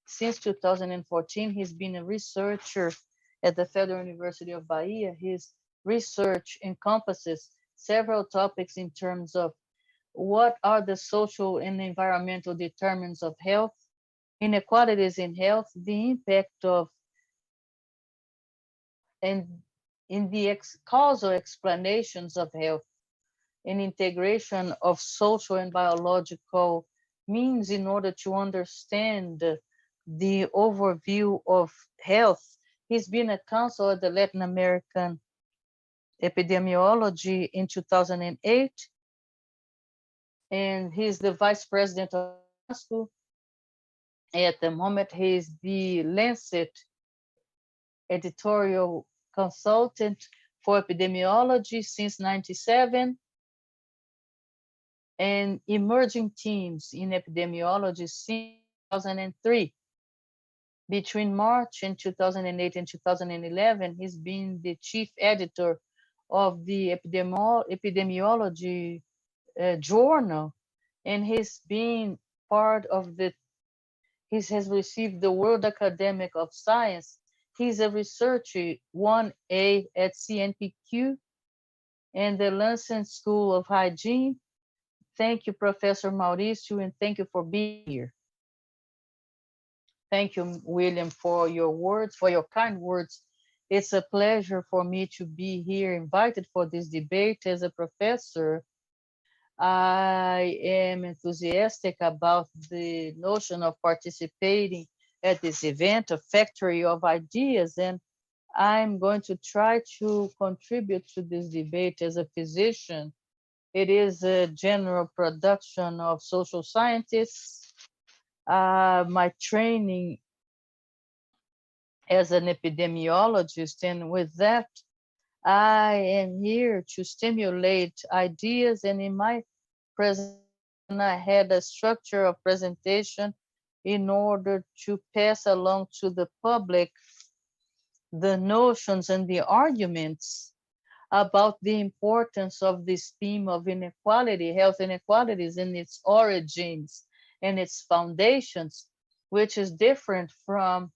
since 2014, he's been a researcher at the Federal University of Bahia. His research encompasses several topics in terms of what are the social and environmental determinants of health, inequalities in health, the impact of, and in the causal explanations of health, and integration of social and biological means in order to understand the overview of health. He's been a counsel at the Latin American Epidemiology in 2008, and he's the vice president of Hassell. At the moment, he's the Lancet editorial consultant for epidemiology since '97, and emerging teams in epidemiology since 2003. Between March in 2008 and 2011, he's been the chief editor of the epidemiology journal, and he's been part of he has received the World Academic of Science. He's a researcher 1A at CNPq and the Lancet School of Hygiene. Thank you, Professor Mauricio, and thank you for being here. Thank you, William, for your words, for your kind words. It's a pleasure for me to be here invited for this debate. As a professor, I am enthusiastic about the notion of participating at this event, a factory of ideas, and I'm going to try to contribute to this debate as a physician. It is a general production of social scientists. My training as an epidemiologist, and with that, I am here to stimulate ideas, and in my presentation, I had a structure of presentation in order to pass along to the public the notions and the arguments about the importance of this theme of inequality, health inequalities in its origins and its foundations, which is different from,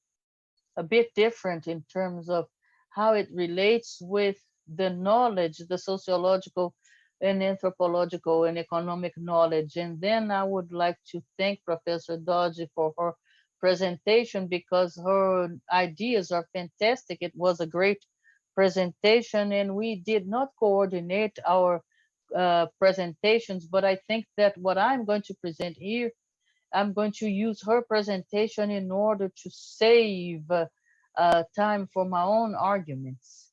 a bit different in terms of how it relates with the knowledge, the sociological and anthropological and economic knowledge. And then I would like to thank Professor Dodge for her presentation, because her ideas are fantastic. It was a great presentation, and we did not coordinate our presentations, but I think that what I'm going to present here, I'm going to use her presentation in order to save time for my own arguments.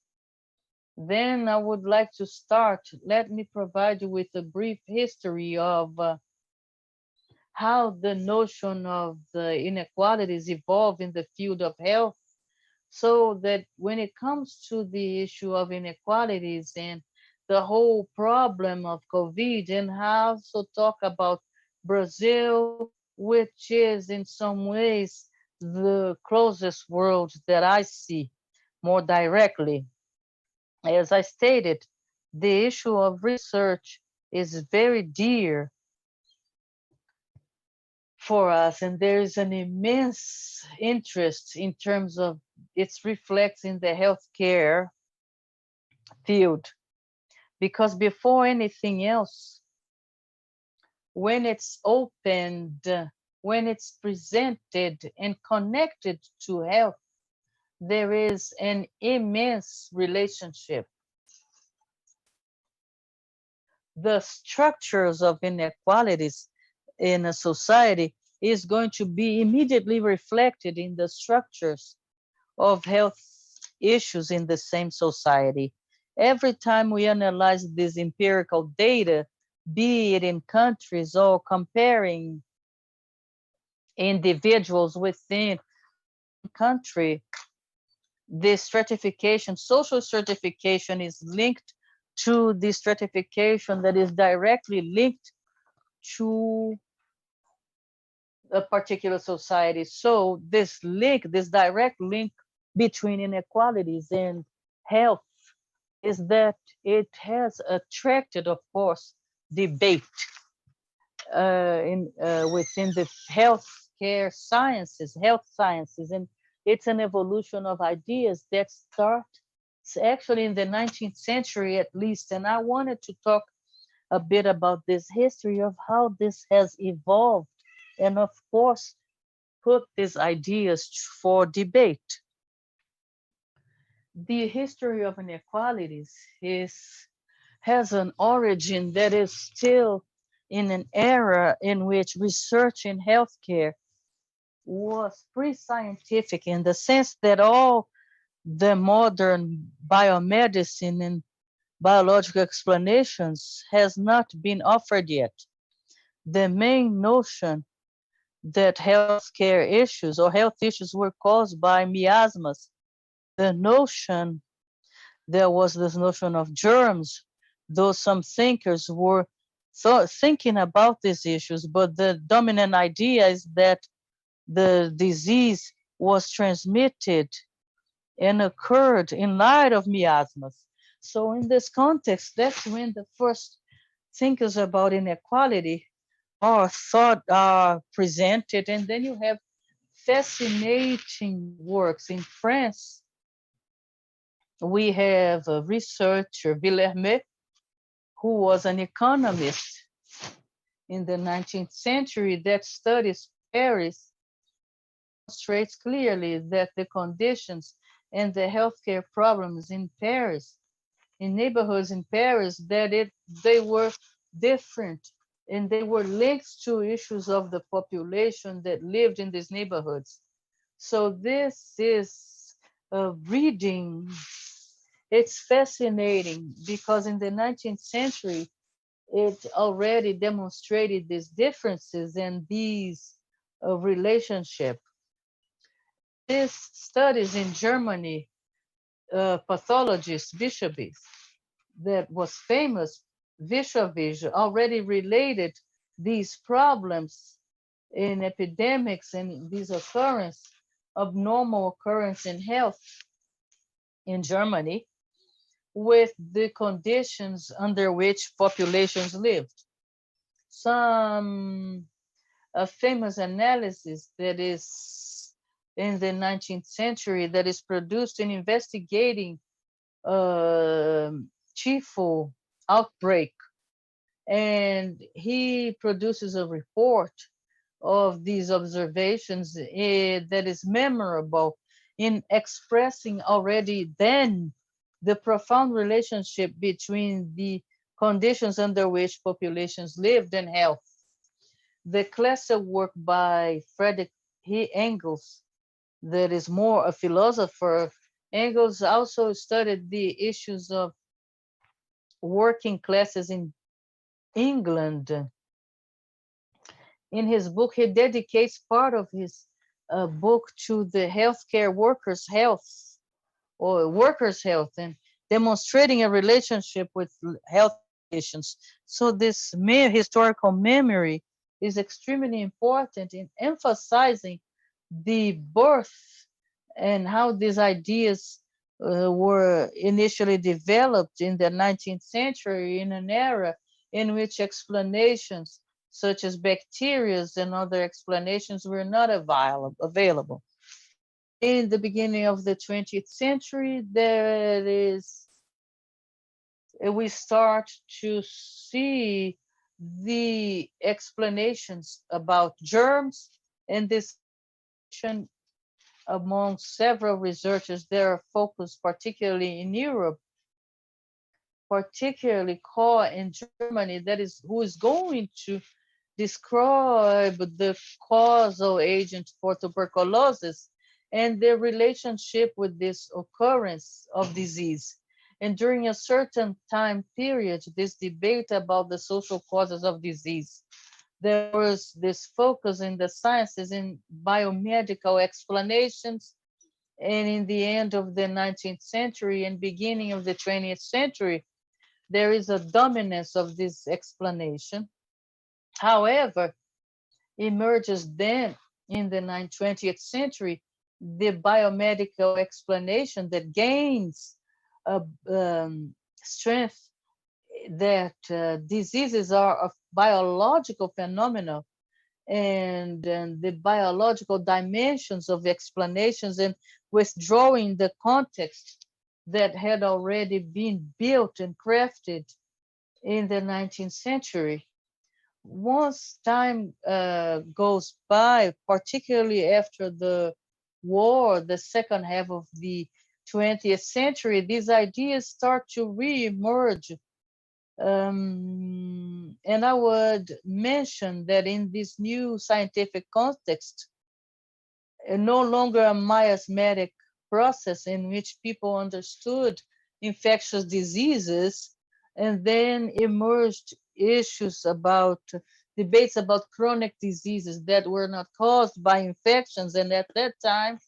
Then I would like to start. Let me provide you with a brief history of how the notion of the inequalities evolved in the field of health, so that when it comes to the issue of inequalities and the whole problem of COVID, and I also talk about Brazil, which is in some ways the closest world that I see more directly. As I stated, the issue of research is very dear for us, and there is an immense interest in terms of its reflects in the healthcare field, because before anything else, when it's opened, when it's presented and connected to health, there is an immense relationship. The structures of inequalities in a society is going to be immediately reflected in the structures of health issues in the same society. Every time we analyze this empirical data, be it in countries or comparing individuals within one country, this stratification, social stratification, is linked to the stratification that is directly linked to a particular society. So this link, this direct link between inequalities and health, is that it has attracted, of course, debate within the health sciences, and it's an evolution of ideas that starts actually in the 19th century at least. And I wanted to talk a bit about this history of how this has evolved, and of course, put these ideas for debate. The history of inequalities has an origin that is still in an era in which research in healthcare was pre-scientific, in the sense that all the modern biomedicine and biological explanations has not been offered yet. The main notion that healthcare issues or health issues were caused by miasmas, the notion, there was this notion of germs, though some thinkers were thinking about these issues, but the dominant idea is that the disease was transmitted and occurred in light of miasmas. So in this context, that's when the first thinkers about inequality are presented. And then you have fascinating works. In France, we have a researcher, Villermé, who was an economist in the 19th century that studies Paris demonstrates clearly that the conditions and the healthcare problems in Paris, in neighborhoods in Paris, that they were different and they were linked to issues of the population that lived in these neighborhoods. So this is a reading. It's fascinating because in the 19th century, it already demonstrated these differences and these relationship. These studies in Germany, pathologist Bischoff, that was famous, Bischoff already related these problems in epidemics and these abnormal occurrence in health in Germany with the conditions under which populations lived. Some famous analysis that is in the 19th century that is produced in investigating Tifo outbreak. And he produces a report of these observations that is memorable in expressing already then the profound relationship between the conditions under which populations lived and health. The classic work by Friedrich Engels, that is more a philosopher, Engels also studied the issues of working classes in England. In his book, he dedicates part of his book to the healthcare workers' health or workers' health and demonstrating a relationship with health conditions. So this historical memory is extremely important in emphasizing the birth and how these ideas were initially developed in the 19th century in an era in which explanations such as bacteria and other explanations were not available. In the beginning of the 20th century, we start to see the explanations about germs, and this among several researchers that are focused particularly in Europe, particularly Koch in Germany, who is going to describe the causal agent for tuberculosis and their relationship with this occurrence of disease. And during a certain time period, this debate about the social causes of disease, there was this focus in the sciences in biomedical explanations. And in the end of the 19th century and beginning of the 20th century, there is a dominance of this explanation. However, emerges then in the 20th century the biomedical explanation that gains strength, that diseases are a biological phenomena, and the biological dimensions of explanations, and withdrawing the context that had already been built and crafted in the 19th century. Once time goes by, particularly after the war, the second half of the 20th century, these ideas start to re-emerge. And I would mention that in this new scientific context, no longer a miasmatic process in which people understood infectious diseases, and then emerged issues about debates about chronic diseases that were not caused by infections. And at that time,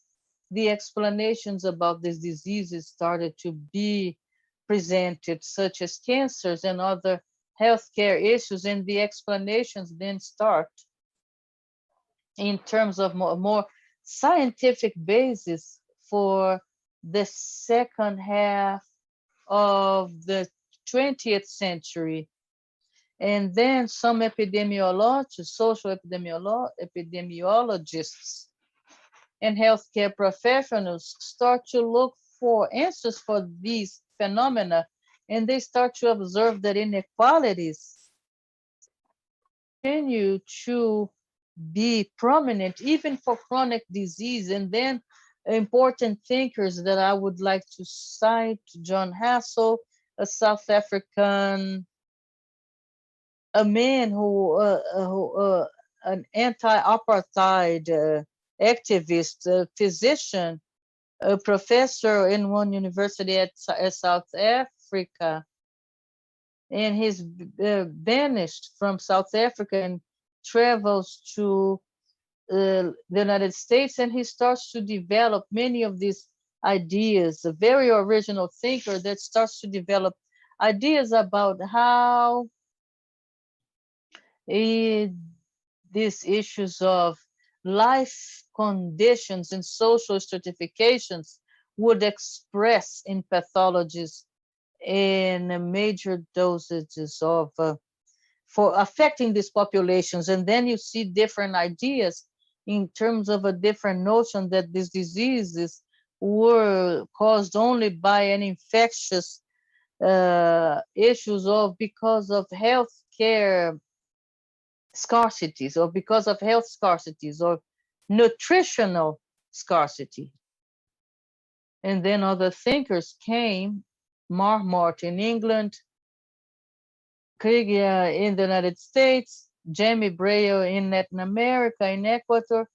the explanations about these diseases started to be presented, such as cancers and other healthcare issues, and the explanations then start in terms of more scientific basis for the second half of the 20th century. And then some epidemiologists, social epidemiologists, and healthcare professionals start to look for answers for these phenomena, and they start to observe that inequalities continue to be prominent even for chronic disease. And then important thinkers that I would like to cite: John Hassell, a South African, a man who an anti-apartheid activist, a physician, a professor in one university at South Africa, and he's banished from South Africa and travels to the United States, and he starts to develop many of these ideas. A very original thinker that starts to develop ideas about how these issues of life conditions and social stratifications would express in pathologies in major dosages of for affecting these populations. And then you see different ideas in terms of a different notion that these diseases were caused only by an infectious issues of because of health care scarcities, or because of health scarcities, or nutritional scarcity. And then other thinkers came: Marmot in England, Krieger in the United States, Jamie Breyer in Latin America, in Ecuador.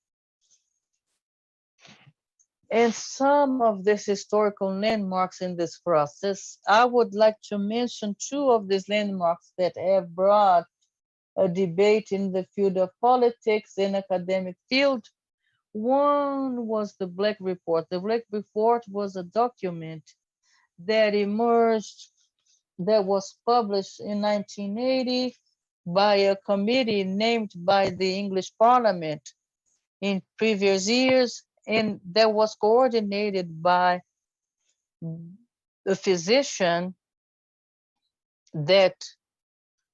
And some of these historical landmarks in this process, I would like to mention two of these landmarks that have brought a debate in the field of politics and academic field. One was the Black Report. The Black Report was a document that emerged, that was published in 1980 by a committee named by the English Parliament in previous years, and that was coordinated by a physician that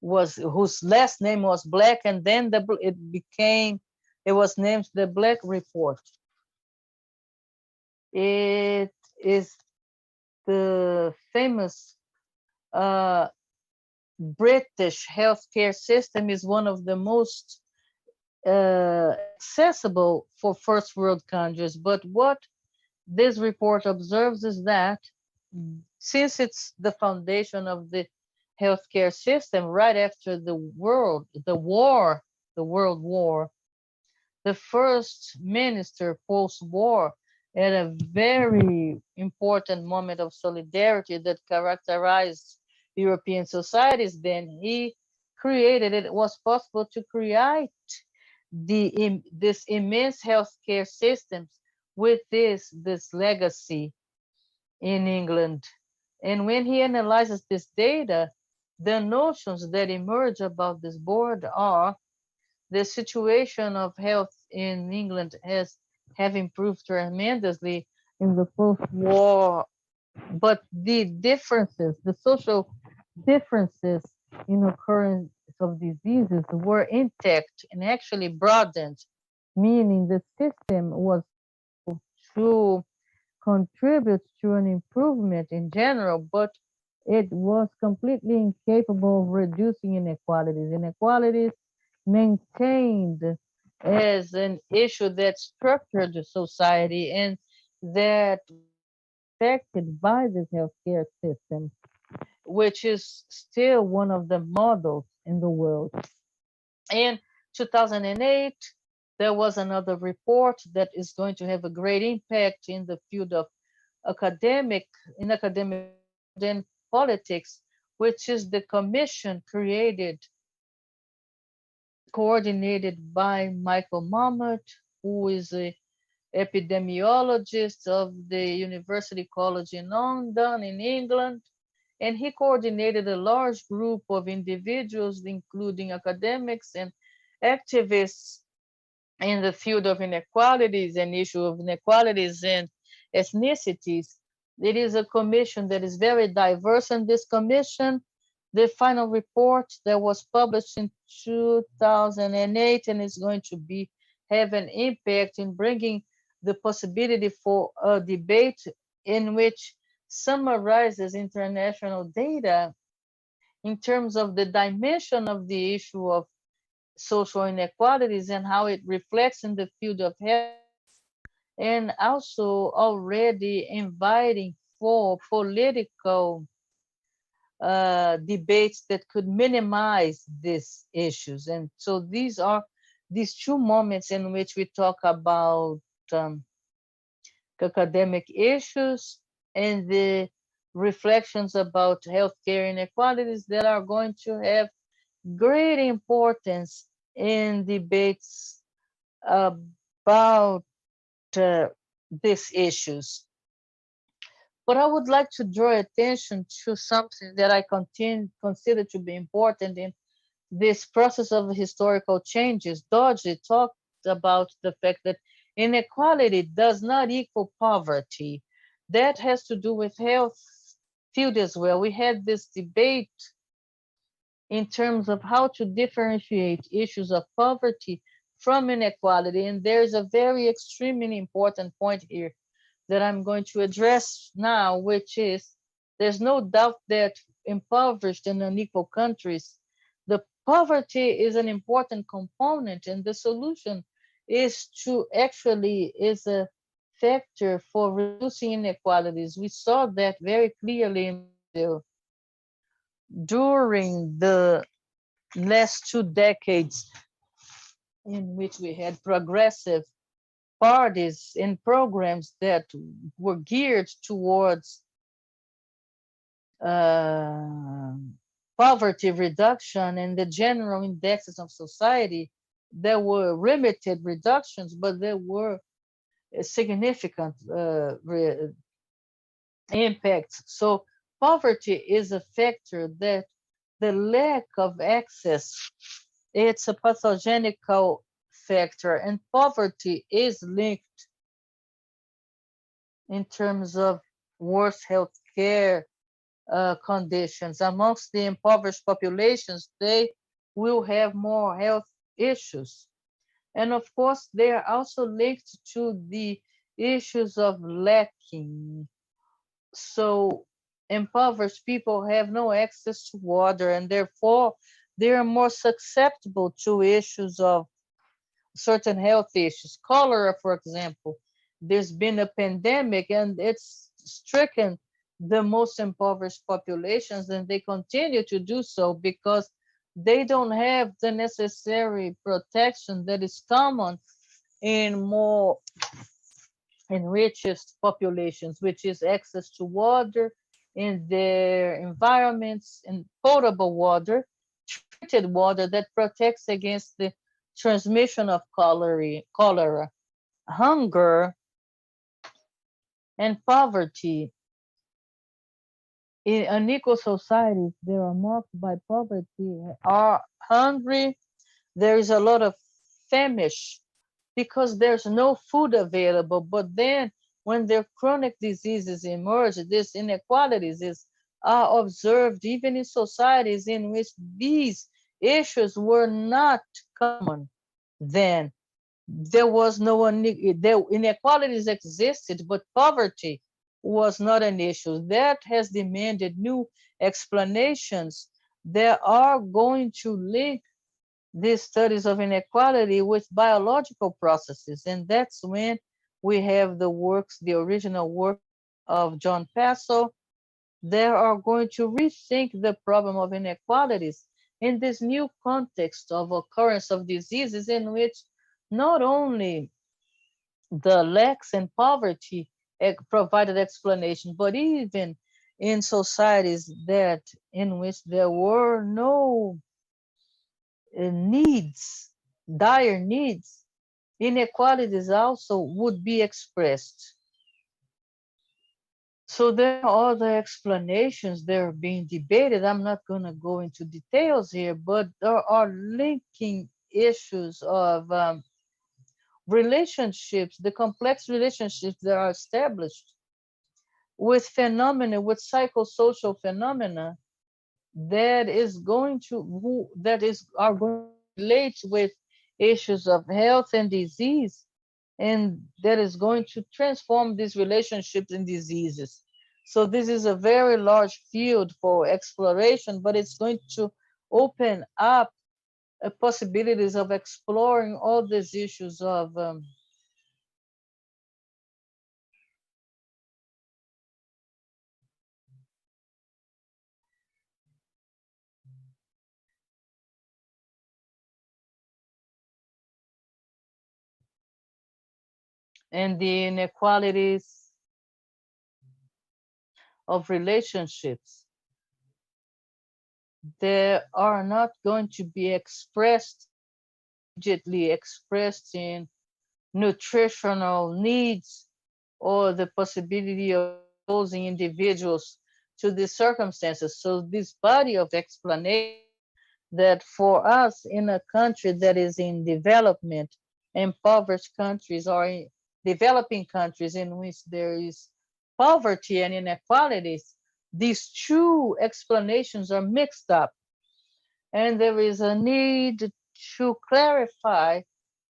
was, whose last name was Black, and then it was named the Black Report. It is the famous British healthcare system is one of the most accessible for first world countries. But what this report observes is that since it's the foundation of the healthcare system, right after the World War, the first minister post-war, at a very important moment of solidarity that characterized European societies, then he created, it was possible to create this immense healthcare systems with this legacy in England. And when he analyzes this data, the notions that emerge about this board are: the situation of health in England have improved tremendously in the post-war, but the differences, the social differences in occurrence of diseases were intact and actually broadened, meaning the system was to contribute to an improvement in general, but it was completely incapable of reducing inequalities. Inequalities maintained as an issue that structured the society and that affected by this healthcare system, which is still one of the models in the world. In 2008, there was another report that is going to have a great impact in the field of academic and politics, which is the commission coordinated by Michael Mamet, who is a epidemiologist of the University College in London in England. And he coordinated a large group of individuals, including academics and activists in the field of inequalities and issue of inequalities and ethnicities. It is a commission that is very diverse, and this commission, the final report that was published in 2008, and is going to have an impact in bringing the possibility for a debate in which summarizes international data in terms of the dimension of the issue of social inequalities and how it reflects in the field of health, and also already inviting for political debates that could minimize these issues. And so these are these two moments in which we talk about um, academic issues and the reflections about healthcare inequalities that are going to have great importance in debates about these issues. But I would like to draw attention to something that I consider to be important in this process of historical changes. Dodgy talked about the fact that inequality does not equal poverty. That has to do with health field as well. We had this debate in terms of how to differentiate issues of poverty from inequality. And there's a very extremely important point here that I'm going to address now, which is there's no doubt that impoverished and unequal countries, the poverty is an important component, and the solution is to actually is a factor for reducing inequalities. We saw that very clearly in Brazil during the last 2 decades, in which we had progressive parties and programs that were geared towards uh, poverty reduction and the general indexes of society. There were limited reductions, but there were significant impacts. So poverty is a factor that the lack of access, it's a pathogenical factor, and poverty is linked in terms of worse health care conditions. Amongst the impoverished populations, they will have more health issues. And of course, they are also linked to the issues of lacking. So impoverished people have no access to water, and therefore they are more susceptible to issues of certain health issues. Cholera, for example, there's been a pandemic and it's stricken the most impoverished populations, and they continue to do so because they don't have the necessary protection that is common in more enriched populations, which is access to water in their environments and potable water, treated water that protects against the transmission of cholera, hunger, and poverty. In unequal societies, they are marked by poverty, are hungry. There is a lot of famish because there's no food available. But then when their chronic diseases emerge, these inequalities are observed even in societies in which these issues were not common then. There was no inequalities existed, but poverty was not an issue. That has demanded new explanations that are going to link these studies of inequality with biological processes. And that's when we have the works, the original work of John Hassell. They are going to rethink the problem of inequalities in this new context of occurrence of diseases in which not only the lacks and poverty provided explanation, but even in societies that in which there were no needs, dire needs, inequalities also would be expressed. So there are other explanations that are being debated. I'm not going to go into details here, but there are linking issues of relationships, the complex relationships that are established with phenomena, with psychosocial phenomena that is going to are going to relate with issues of health and disease, and that is going to transform these relationships and diseases. So this is a very large field for exploration, but it's going to open up possibilities of exploring all these issues of and the inequalities of relationships. They are not going to be expressed immediately expressed in nutritional needs or the possibility of exposing individuals to the circumstances. So this body of explanation that for us in a country that is in development, impoverished countries or in developing countries in which there is poverty and inequalities, these two explanations are mixed up. And there is a need to clarify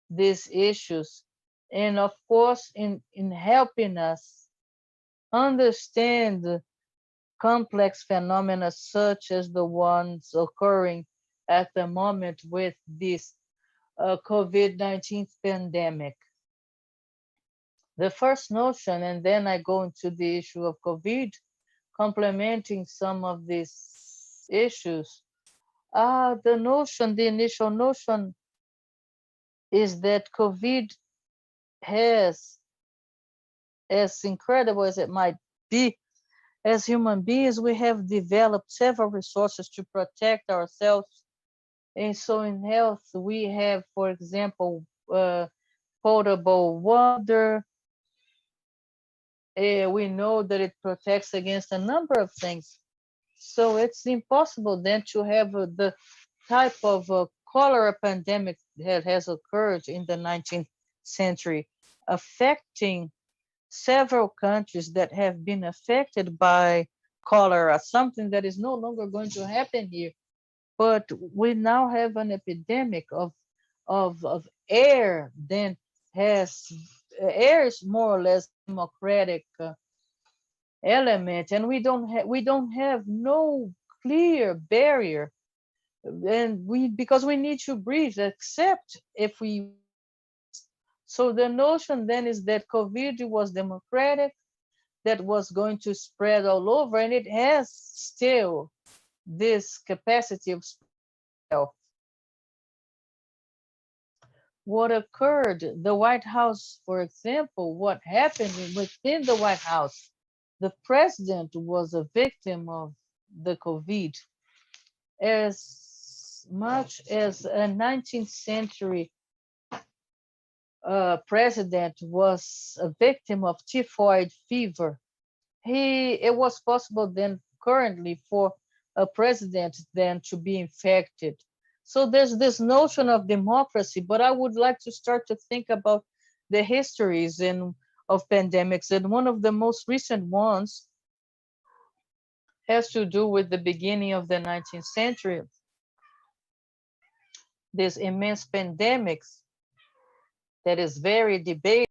these issues. And of course, in helping us understand complex phenomena such as the ones occurring at the moment with this COVID-19 pandemic. The first notion, and then I go into the issue of COVID, complementing some of these issues. The initial notion is that COVID has, as incredible as it might be, as human beings, we have developed several resources to protect ourselves. And so in health, we have, for example, potable water. We know that it protects against a number of things. So it's impossible then to have the type of cholera pandemic that has occurred in the 19th century, affecting several countries that have been affected by cholera, something that is no longer going to happen here. But we now have an epidemic of air, then has air is more or less democratic element, and we don't have no clear barrier, and because we need to breathe, except if we. So the notion then is that COVID was democratic, that was going to spread all over, and it has still this capacity of spread. What occurred, the White House, for example, what happened within the White House, the president was a victim of the COVID as much as a 19th century president was a victim of typhoid fever. It was possible then currently for a president then to be infected. So there's this notion of democracy, but I would like to start to think about the histories of pandemics. And one of the most recent ones has to do with the beginning of the 19th century. This immense pandemics that is very debated.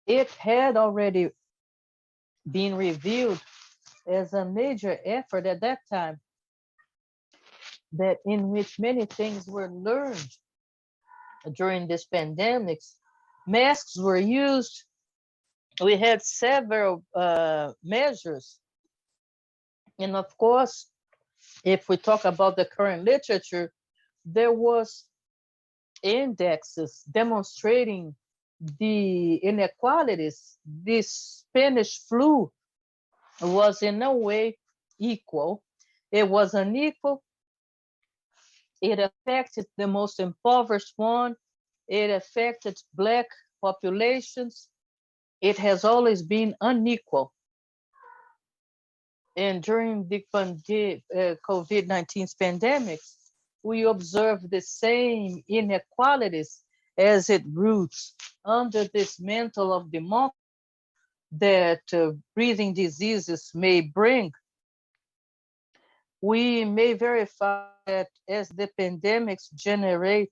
It had already been reviewed as a major effort at that time, that in which many things were learned during this pandemics. Masks were used. We had several measures. And of course, if we talk about the current literature, there was indexes demonstrating the inequalities. This Spanish flu was in no way equal. It was unequal. It affected the most impoverished one. It affected Black populations. It has always been unequal. And during the COVID-19 pandemic, we observe the same inequalities as it roots under this mantle of democracy that breathing diseases may bring. We may verify that as the pandemics generate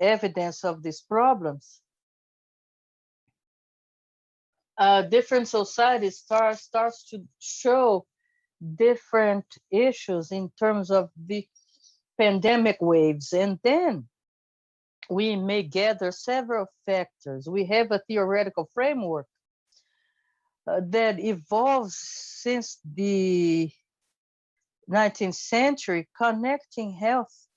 evidence of these problems, different societies starts to show different issues in terms of the pandemic waves. And then we may gather several factors. We have a theoretical framework that evolves since the 19th century, connecting health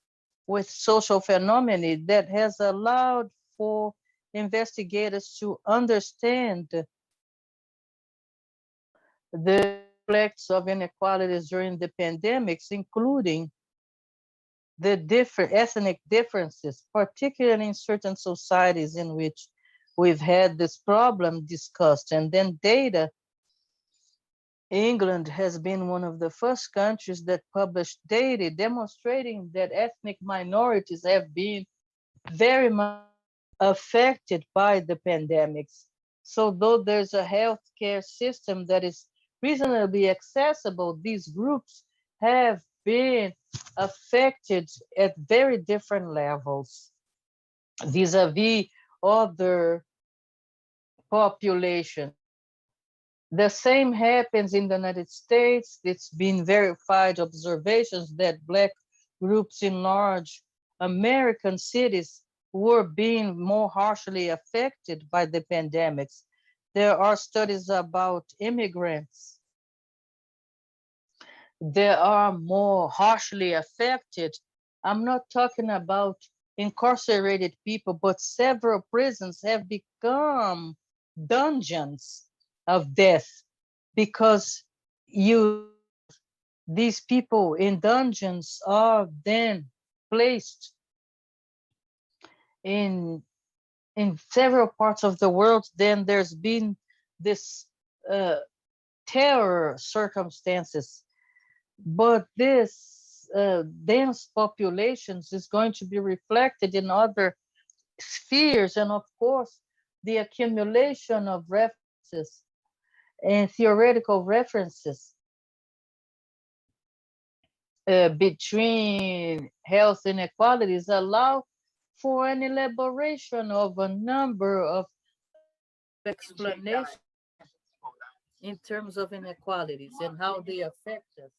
with social phenomena that has allowed for investigators to understand the effects of inequalities during the pandemics, including the different ethnic differences, particularly in certain societies in which we've had this problem discussed. And then data. England has been one of the first countries that published data demonstrating that ethnic minorities have been very much affected by the pandemics. So though there's a healthcare system that is reasonably accessible, these groups have been affected at very different levels vis-a-vis other populations. The same happens in the United States. It's been verified observations that Black groups in large American cities were being more harshly affected by the pandemics. There are studies about immigrants that are more harshly affected. I'm not talking about incarcerated people, but several prisons have become dungeons of death because these people in dungeons are then placed in several parts of the world. Then there's been this terror circumstances, but this dense populations is going to be reflected in other spheres, and of course the accumulation of references and theoretical references between health inequalities allow for an elaboration of a number of explanations in terms of inequalities and how they affect us.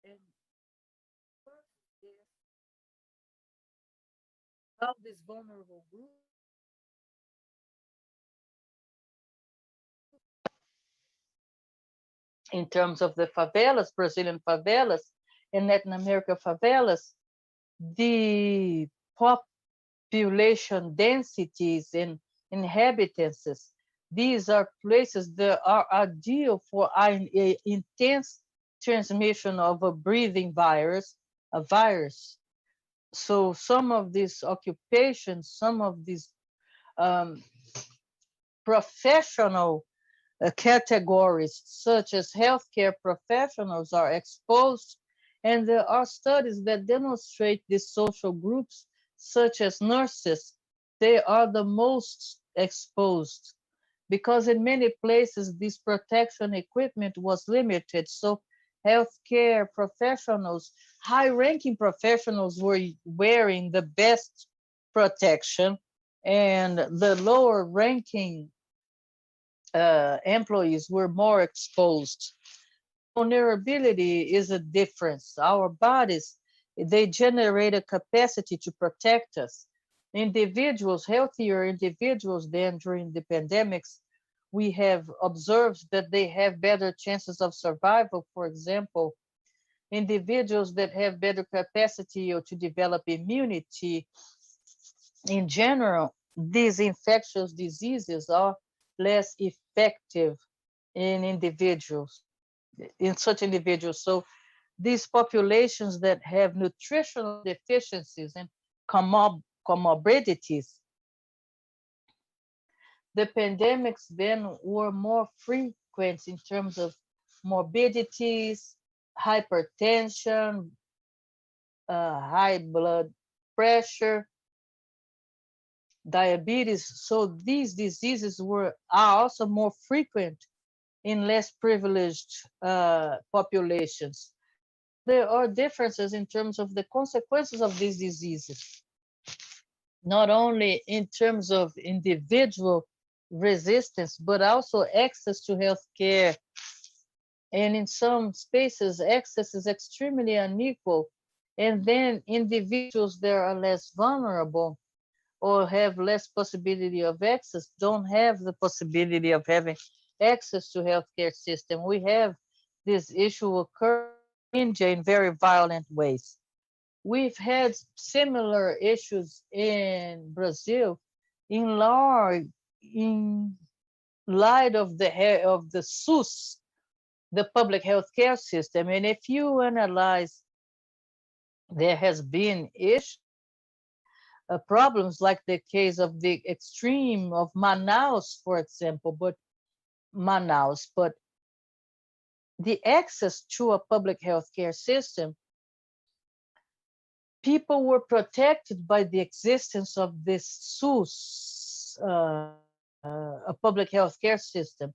And first is how these vulnerable groups in terms of the favelas, Brazilian favelas, and Latin America favelas, the population densities and inhabitances, these are places that are ideal for an intense transmission of a breathing virus, a virus. So some of these occupations, some of these professional categories, such as healthcare professionals, are exposed, and there are studies that demonstrate these social groups, such as nurses, they are the most exposed because in many places this protection equipment was limited. So healthcare professionals, high-ranking professionals were wearing the best protection, and the lower-ranking employees were more exposed. Vulnerability is a difference. Our bodies, they generate a capacity to protect us. Individuals, healthier individuals than during the pandemics, we have observed that they have better chances of survival. For example, individuals that have better capacity or to develop immunity in general, these infectious diseases are less effective in individuals, in such individuals. So these populations that have nutritional deficiencies and comorbidities, the pandemics then were more frequent in terms of morbidities, hypertension, high blood pressure, diabetes. So these diseases are also more frequent in less privileged populations. There are differences in terms of the consequences of these diseases, not only in terms of individual resistance, but also access to healthcare. And in some spaces, access is extremely unequal. And then individuals that are less vulnerable or have less possibility of access don't have the possibility of having access to healthcare system. We have this issue occur in India in very violent ways. We've had similar issues in Brazil in large in light of the SUS, the public health care system. And if you analyze, there has been issues, problems like the case of the extreme of Manaus, for example, but the access to a public health care system, people were protected by the existence of this SUS, a public health care system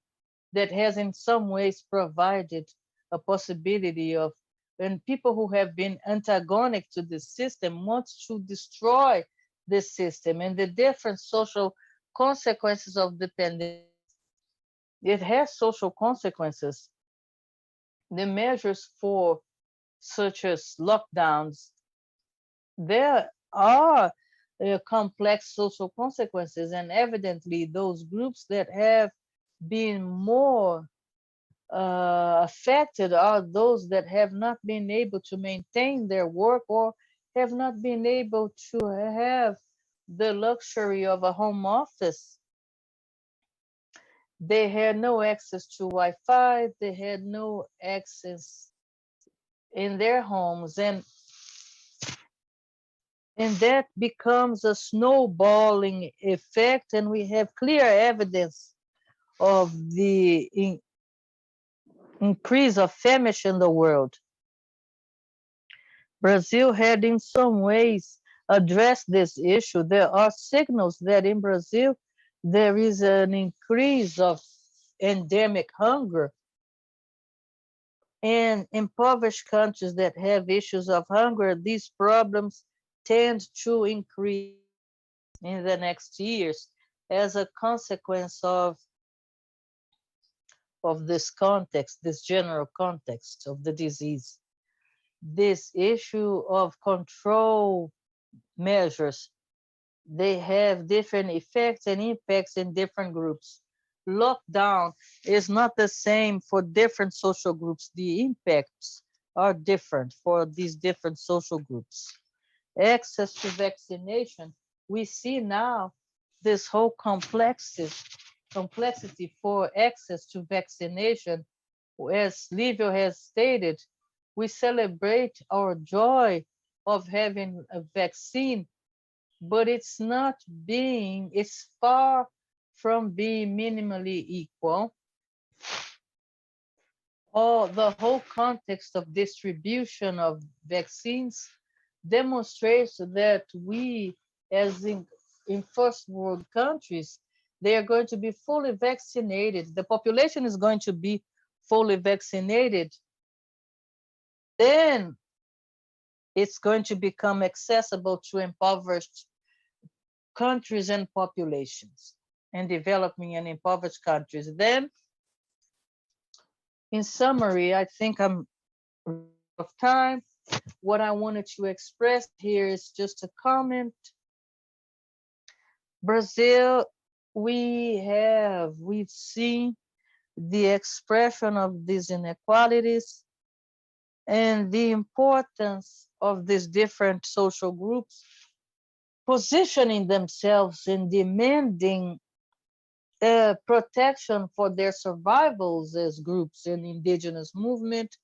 that has in some ways provided a possibility of, and people who have been antagonic to the system want to destroy the system and the different social consequences of the pandemic. It has social consequences. The measures for such as lockdowns, there are complex social consequences, and evidently those groups that have been more affected are those that have not been able to maintain their work or have not been able to have the luxury of a home office. They had no access to Wi-Fi, they had no access in their homes, and that becomes a snowballing effect, and we have clear evidence of the increase of famine in the world. Brazil had in some ways addressed this issue. There are signals that in Brazil there is an increase of endemic hunger. And impoverished countries that have issues of hunger, these problems tend to increase in the next years as a consequence of this context, this general context of the disease. This issue of control measures, they have different effects and impacts in different groups. Lockdown is not the same for different social groups. The impacts are different for these different social groups. Access to vaccination, we see now this whole complexity for access to vaccination. As Livio has stated, we celebrate our joy of having a vaccine, but it's far from being minimally equal. The whole context of distribution of vaccines demonstrates that we, as in first world countries, they are going to be fully vaccinated. The population is going to be fully vaccinated. Then it's going to become accessible to impoverished countries and populations, and developing and impoverished countries. Then, in summary, I think I'm out of time. What I wanted to express here is just a comment. Brazil, we've seen the expression of these inequalities and the importance of these different social groups positioning themselves and demanding protection for their survivals as groups in indigenous movement,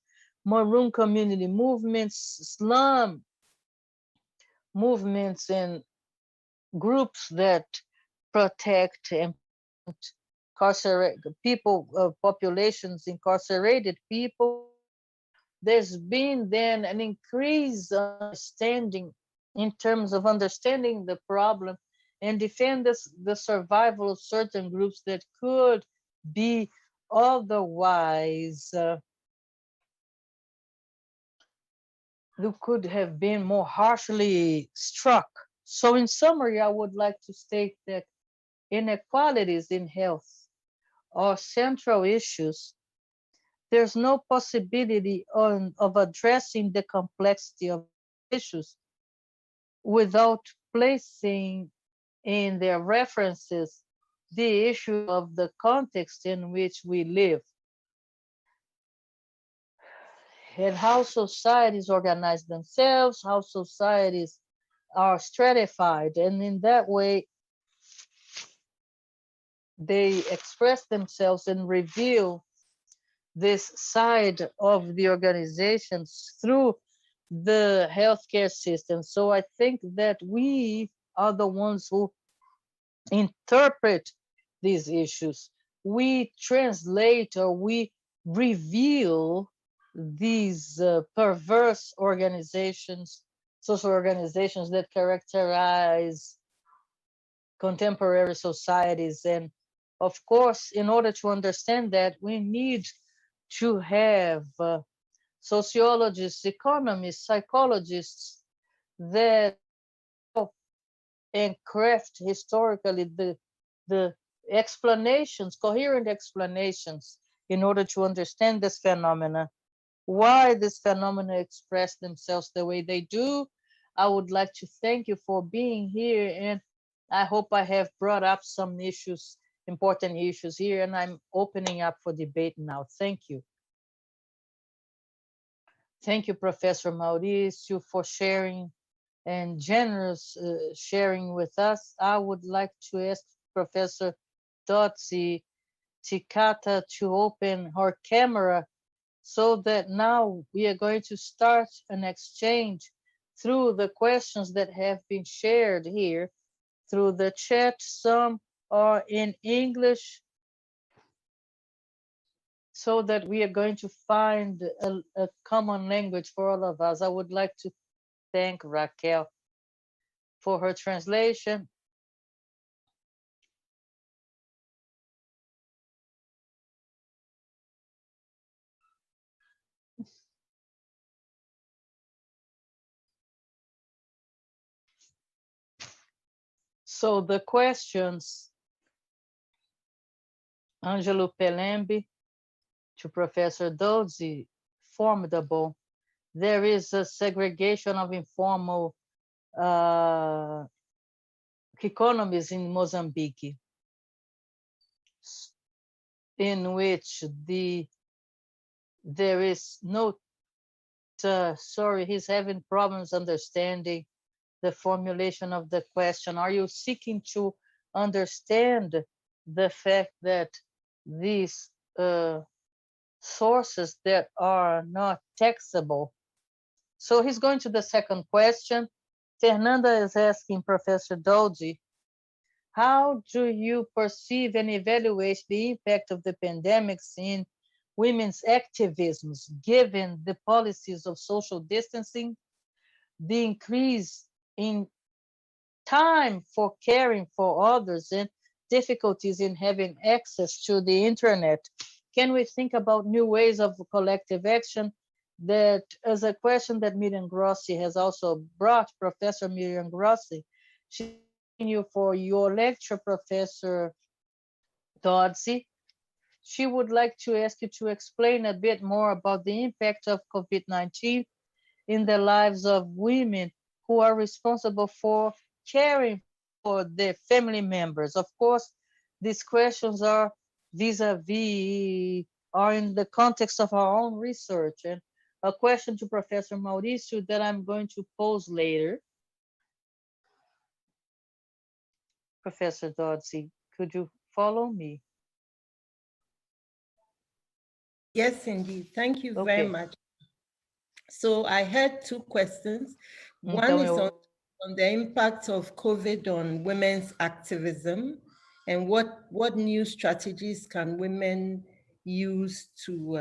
Maroon community movements, slum movements, and groups that protect and incarcerated people, populations, incarcerated people. There's been then an increased understanding in terms of understanding the problem and defend the survival of certain groups that could be otherwise who could have been more harshly struck. So in summary, I would like to state that inequalities in health are central issues, there's no possibility of addressing the complexity of issues without placing in their references the issue of the context in which we live and how societies organize themselves, how societies are stratified, and in that way they express themselves and reveal this side of the organizations through the healthcare system. So I think that we are the ones who interpret these issues. We translate or we reveal these perverse organizations, social organizations that characterize contemporary societies. And of course, in order to understand that, we need to have sociologists, economists, psychologists that help and craft historically the explanations, coherent explanations, in order to understand this phenomena, why this phenomena express themselves the way they do. I would like to thank you for being here, and I hope I have brought up some issues, important issues here, and I'm opening up for debate now. Thank you. Thank you, Professor Mauricio, for sharing and generous sharing with us. I would like to ask Professor DzodziTsikata to open her camera so that now we are going to start an exchange through the questions that have been shared here through the chat. Some are in English, so that we are going to find a common language for all of us. I would like to thank Raquel for her translation. So the questions, Angelo Pelembi to Professor Dzodzi, formidable. There is a segregation of informal economies in Mozambique, in which there is no, sorry, he's having problems understanding the formulation of the question. Are you seeking to understand the fact that these sources that are not taxable? So he's going to the second question. Fernanda is asking Professor Dzodzi, how do you perceive and evaluate the impact of the pandemics in women's activisms, given the policies of social distancing, the increase in time for caring for others, and difficulties in having access to the internet? Can we think about new ways of collective action? That is a question that Miriam Grossi has also brought, Professor Miriam Grossi. She's thanking you for your lecture, Professor Dzodzi. She would like to ask you to explain a bit more about the impact of COVID-19 in the lives of women who are responsible for caring for their family members. Of course, these questions are vis-a-vis, are in the context of our own research. And a question to Professor Mauricio that I'm going to pose later. Professor Dzodzi, could you follow me? Yes, indeed. Thank you very much. So I had two questions. One is on the impact of COVID on women's activism, and what new strategies can women use to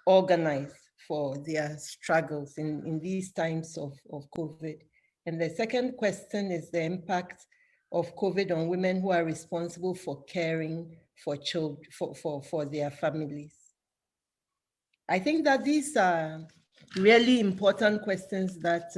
organize for their struggles in these times of COVID. And the second question is the impact of COVID on women who are responsible for caring for children, for their families. I think that these are really important questions that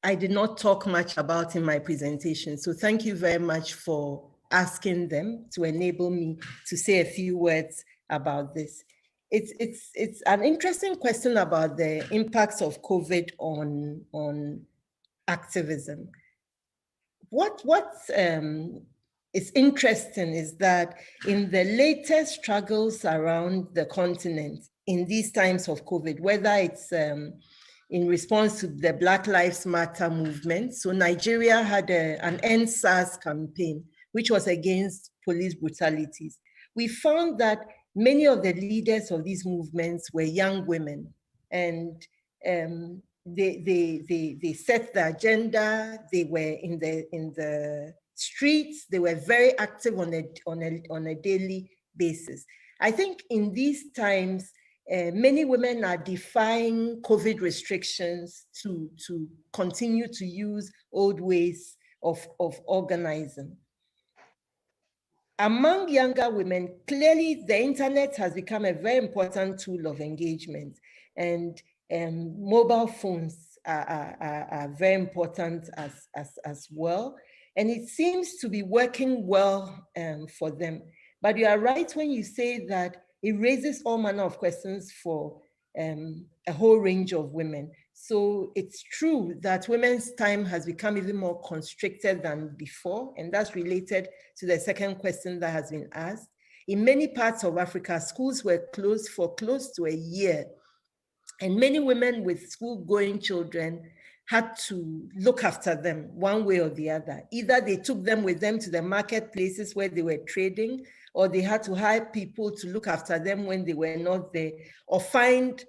I did not talk much about in my presentation. So thank you very much for asking them to enable me to say a few words about this. It's an interesting question about the impacts of COVID on activism. What is interesting is that in the latest struggles around the continent in these times of COVID, whether it's in response to the Black Lives Matter movement. So Nigeria had an End SARS campaign, which was against police brutalities. We found that many of the leaders of these movements were young women, and they set the agenda. They were in the streets. They were very active on a daily basis. I think in these times, many women are defying COVID restrictions to continue to use old ways of organizing. Among younger women, clearly the internet has become a very important tool of engagement, and mobile phones are very important as well. And it seems to be working well for them. But you are right when you say that it raises all manner of questions for a whole range of women. So it's true that women's time has become even more constricted than before, and that's related to the second question that has been asked. In many parts of Africa, schools were closed for close to a year, and many women with school-going children had to look after them one way or the other. Either they took them with them to the marketplaces where they were trading, or they had to hire people to look after them when they were not there, or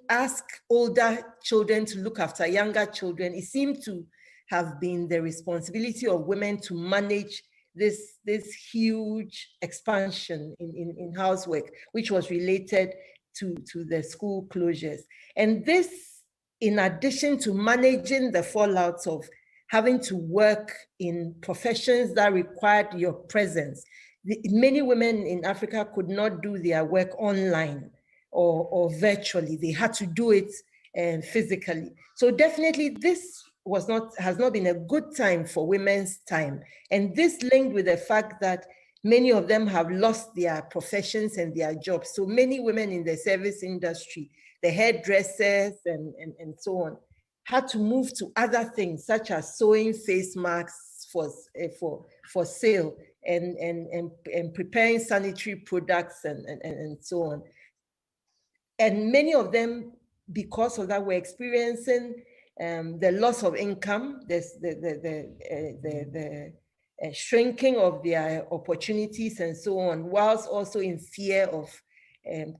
ask older children to look after younger children. It seemed to have been the responsibility of women to manage this huge expansion in housework, which was related to the school closures. And this, in addition to managing the fallouts of having to work in professions that required your presence. Many women in Africa could not do their work online or virtually. They had to do it physically. So definitely this has not been a good time for women's time. And this linked with the fact that many of them have lost their professions and their jobs. So many women in the service industry, the hairdressers and so on, had to move to other things such as sewing face masks for sale and preparing sanitary products and so on. And many of them, because of that, were experiencing the loss of income, the shrinking of their opportunities and so on, whilst also in fear of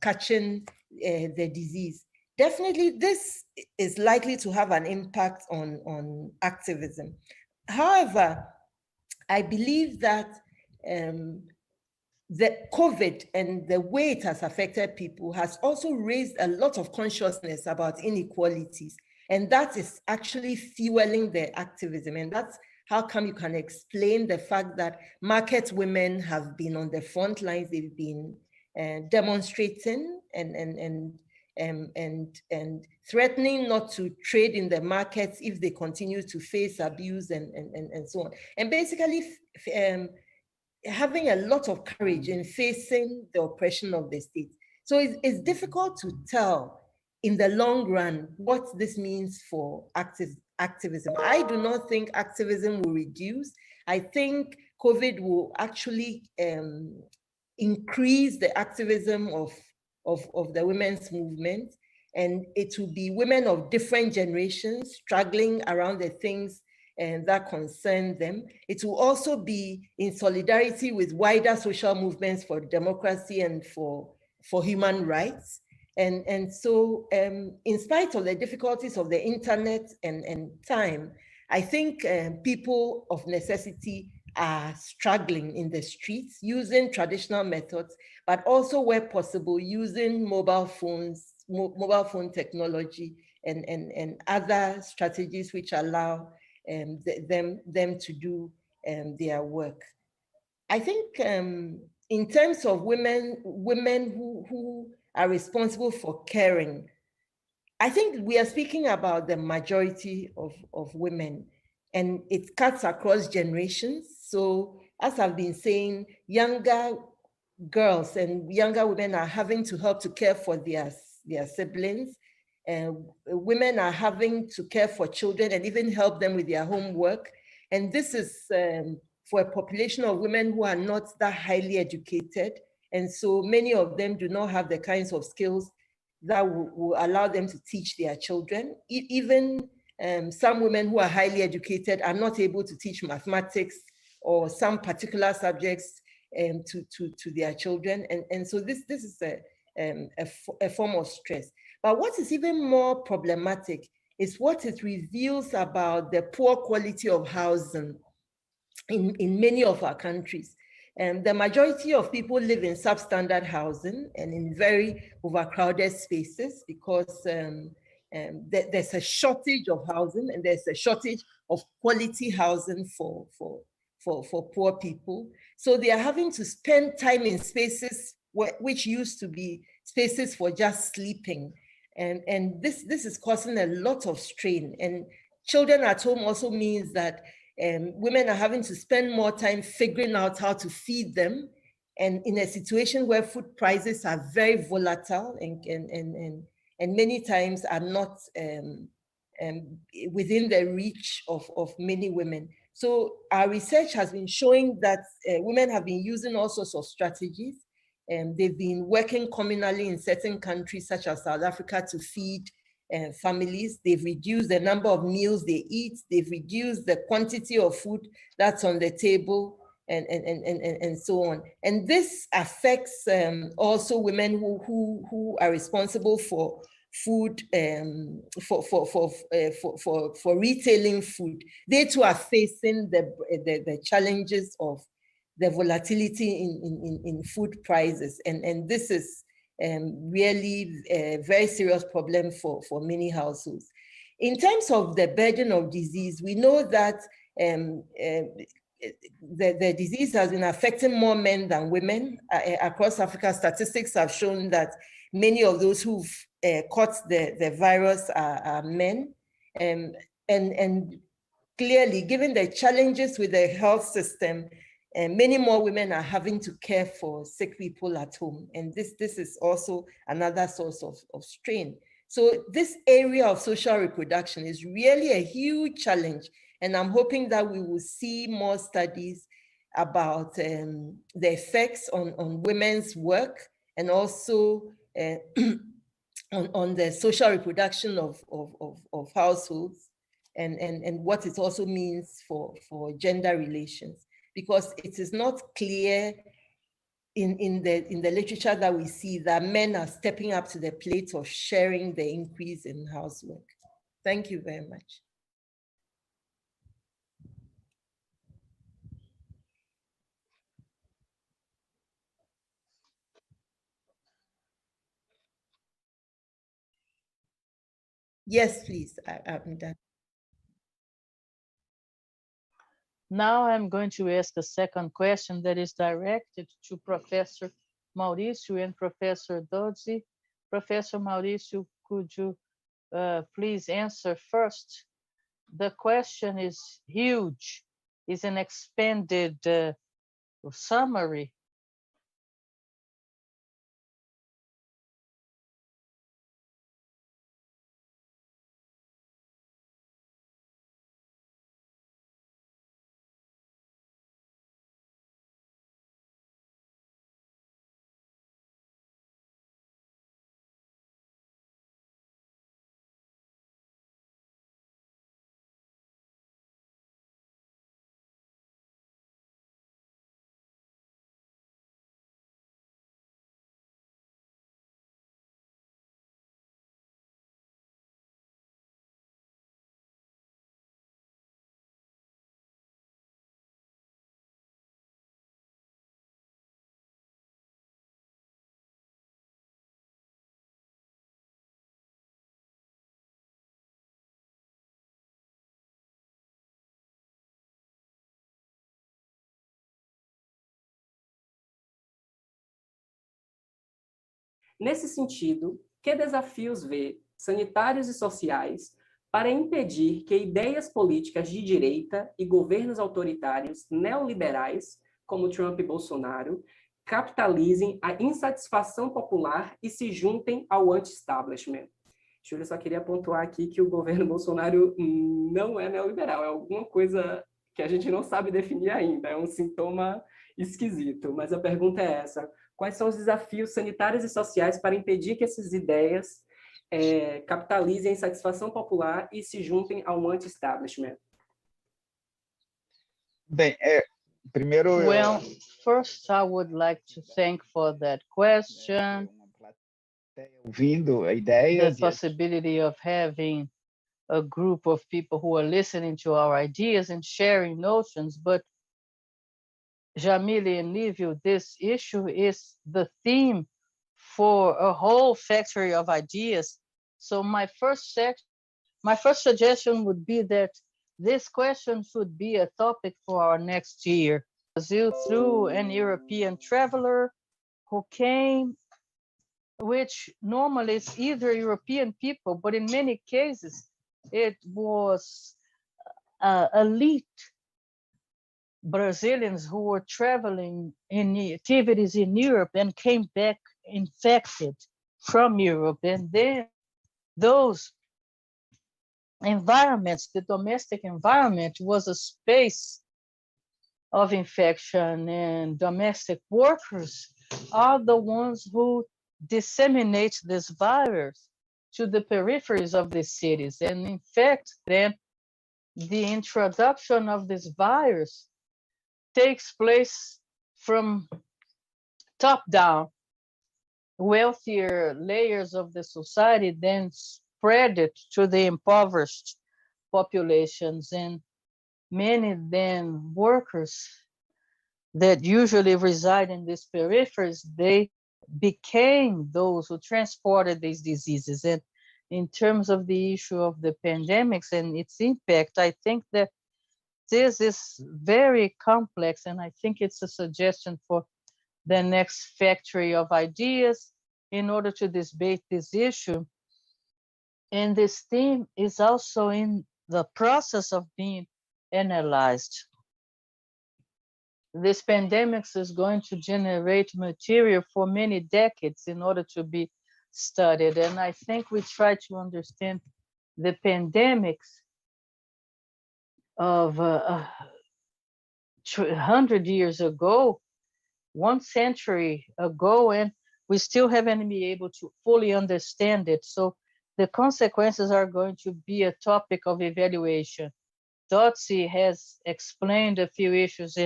catching the disease. Definitely, this is likely to have an impact on activism. However, I believe that the COVID and the way it has affected people has also raised a lot of consciousness about inequalities. And that is actually fueling the activism. And that's how come you can explain the fact that market women have been on the front lines. They've been demonstrating and threatening not to trade in the markets if they continue to face abuse and so on. And basically having a lot of courage in facing the oppression of the state. So it's difficult to tell in the long run what this means for activism. I do not think activism will reduce. I think COVID will actually increase the activism of the women's movement, and it will be women of different generations struggling around the things that concern them. It will also be in solidarity with wider social movements for democracy and for human rights. And so in spite of the difficulties of the internet and time, I think people of necessity are struggling in the streets using traditional methods, but also where possible using mobile phone technology and other strategies which allow them to do their work. I think in terms of women who are responsible for caring, I think we are speaking about the majority of women. and it cuts across generations. So as I've been saying, younger girls and younger women are having to help to care for their siblings, and women are having to care for children and even help them with their homework. And this is for a population of women who are not that highly educated. And so many of them do not have the kinds of skills that will allow them to teach their children. Even some women who are highly educated are not able to teach mathematics or some particular subjects to their children. And so this is a form of stress. But what is even more problematic is what it reveals about the poor quality of housing in many of our countries. The majority of people live in substandard housing and in very overcrowded spaces because there's a shortage of housing and there's a shortage of quality housing for poor people. So they are having to spend time in spaces which used to be spaces for just sleeping. And this is causing a lot of strain. And children at home also means that women are having to spend more time figuring out how to feed them. And in a situation where food prices are very volatile and many times are not within the reach of many women. So our research has been showing that women have been using all sorts of strategies. They've been working communally in certain countries, such as South Africa, to feed families. They've reduced the number of meals they eat. They've reduced the quantity of food that's on the table, and so on. And this affects also women who are responsible for food, for retailing food. They too are facing the challenges of the volatility in food prices. And this is really a very serious problem for many households. In terms of the burden of disease, we know that the disease has been affecting more men than women. Across Africa, statistics have shown that many of those who've caught the virus are men. And clearly, given the challenges with the health system, many more women are having to care for sick people at home. And this is also another source of strain. So this area of social reproduction is really a huge challenge. And I'm hoping that we will see more studies about the effects on women's work and also on the social reproduction of households and what it also means for gender relations. Because it is not clear in the literature that we see that men are stepping up to the plate of sharing the increase in housework. Thank you very much. Yes, please, I'm done. Now I'm going to ask a second question that is directed to Professor Mauricio and Professor Dzodzi. Professor Mauricio, could you please answer first? The question is huge. It's an expanded summary. Nesse sentido, que desafios vê, sanitários e sociais, para impedir que ideias políticas de direita e governos autoritários neoliberais, como Trump e Bolsonaro, capitalizem a insatisfação popular e se juntem ao anti-establishment. Júlia, só queria pontuar aqui que o governo Bolsonaro não é neoliberal, é alguma coisa que a gente não sabe definir ainda, é um sintoma esquisito. Mas a pergunta é essa: quais são os desafios sanitários e sociais para impedir que essas ideias capitalizem a insatisfação popular e se juntem ao anti-establishment? Bem, primeiro Well, first I would like to thank for that question, ouvindo the ideias, possibility of having a group of people who are listening to our ideas and sharing notions. But Jamile and Livio, this issue is the theme for a whole factory of ideas. So my first suggestion would be that this question should be a topic for our next year. Brazil through an European traveler who came, which normally is either European people, but in many cases it was elite Brazilians who were traveling in activities in Europe and came back infected from Europe. And then those environments, the domestic environment was a space of infection, and domestic workers are the ones who disseminate this virus to the peripheries of the cities. And in fact, then the introduction of this virus takes place from top down. Wealthier layers of the society then spread it to the impoverished populations, and many then workers that usually reside in these peripheries, they became those who transported these diseases. And in terms of the issue of the pandemics and its impact, I think that this is very complex, and I think it's a suggestion for the next factory of ideas in order to debate this issue. And this theme is also in the process of being analyzed. This pandemic is going to generate material for many decades in order to be studied. And I think we try to understand the pandemics of 100 years ago, 1 century ago, and we still haven't been able to fully understand it. So the consequences are going to be a topic of evaluation. Dzodzi has explained a few issues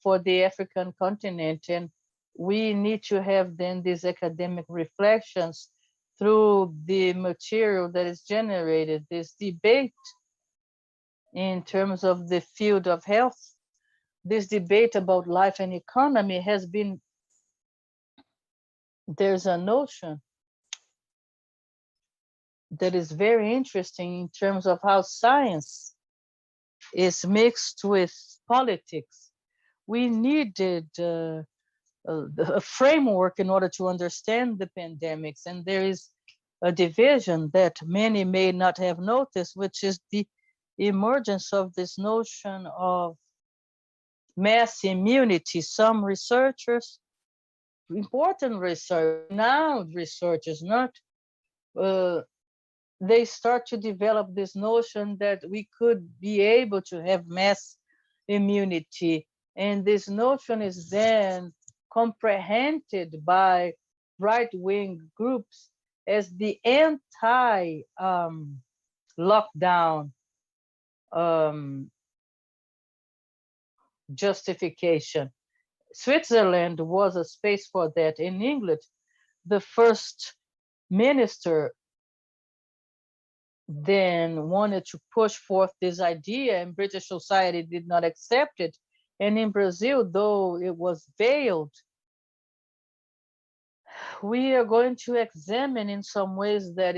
for the African continent, and we need to have then these academic reflections through the material that is generated. This debate in terms of the field of health, this debate about life and economy has been, there's a notion that is very interesting in terms of how science is mixed with politics. We needed a framework in order to understand the pandemics, and there is a division that many may not have noticed, which is the emergence of this notion of mass immunity. Some researchers, important researchers, renowned researchers, they start to develop this notion that we could be able to have mass immunity. And this notion is then comprehended by right-wing groups as the anti-lockdown justification. Switzerland was a space for that. In England, the first minister then wanted to push forth this idea, and British society did not accept it. And in Brazil, though it was veiled, we are going to examine in some ways that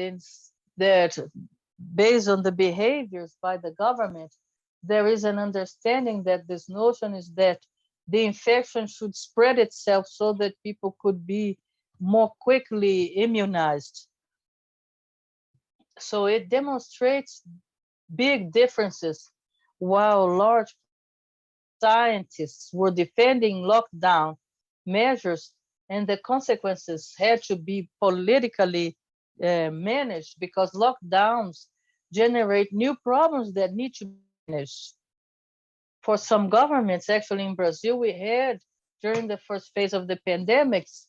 based on the behaviors by the government, there is an understanding that this notion is that the infection should spread itself so that people could be more quickly immunized. So it demonstrates big differences. While large scientists were defending lockdown measures, and the consequences had to be politically managed, because lockdowns generate new problems that need to be managed. For some governments, actually in Brazil, we had during the first phase of the pandemics,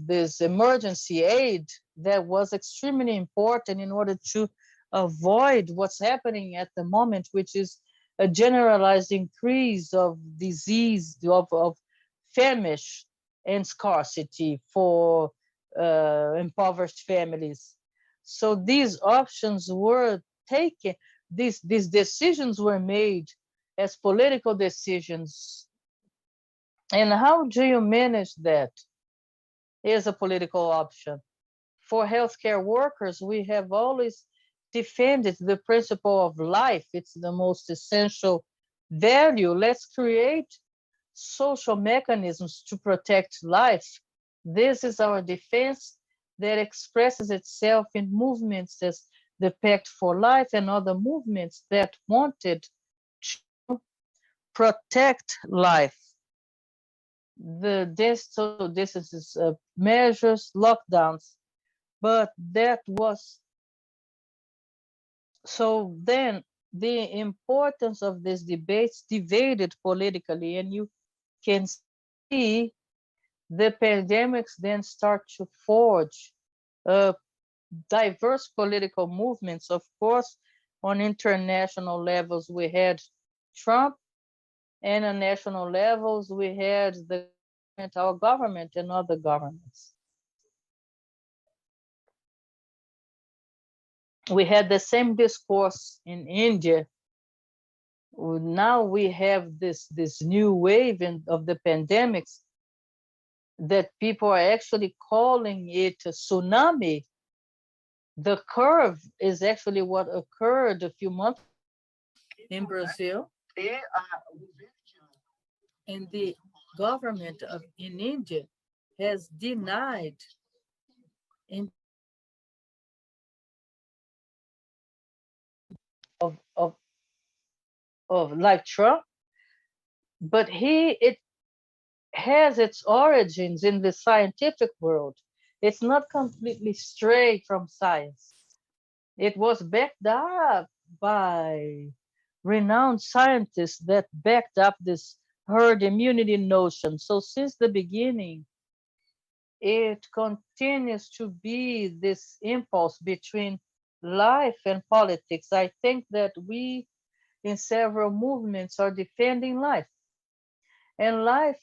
this emergency aid that was extremely important in order to avoid what's happening at the moment, which is a generalized increase of disease, of famish and scarcity for impoverished families. So these options were taken, these decisions were made as political decisions. And how do you manage that? Is a political option. For healthcare workers, we have always defended the principle of life. It's the most essential value. Let's create social mechanisms to protect life. This is our defense that expresses itself in movements as the Pact for Life and other movements that wanted to protect life. The social distances measures, lockdowns, but that was so. Then the importance of these debates divided politically, and you can see the pandemics then start to forge diverse political movements. Of course, on international levels, we had Trump, and on national levels, we had our government and other governments. We had the same discourse in India. Now we have this new wave of the pandemics that people are actually calling it a tsunami. The curve is actually what occurred a few months in Brazil. And the government in India has denied of like Trump, but it has its origins in the scientific world. It's not completely stray from science. It was backed up by renowned scientists that backed up this herd immunity notion. So since the beginning, it continues to be this impulse between life and politics. I think that we in several movements are defending life. And life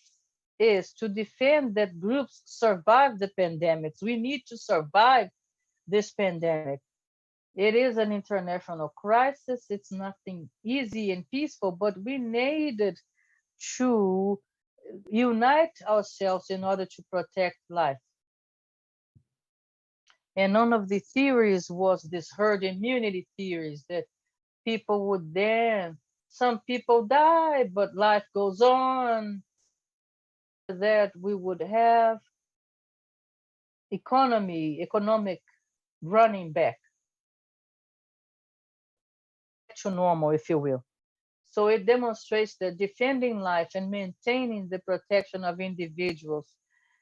is to defend that groups survive the pandemics. We need to survive this pandemic. It is an international crisis. It's nothing easy and peaceful, but we needed to unite ourselves in order to protect life. And none of the theories was this herd immunity theories that people would then, some people die, but life goes on, that we would have economic running back to normal, if you will. So it demonstrates that defending life and maintaining the protection of individuals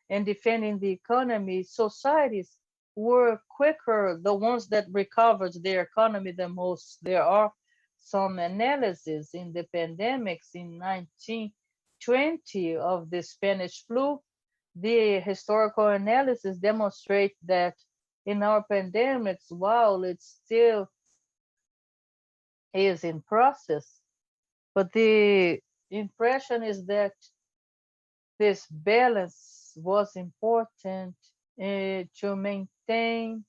and defending the economy, societies were quicker, the ones that recovered their economy the most. There are some analysis in the pandemics in 1920 of the Spanish flu. The historical analysis demonstrate that in our pandemics, while it still is in process, but the impression is that this balance was important to maintain,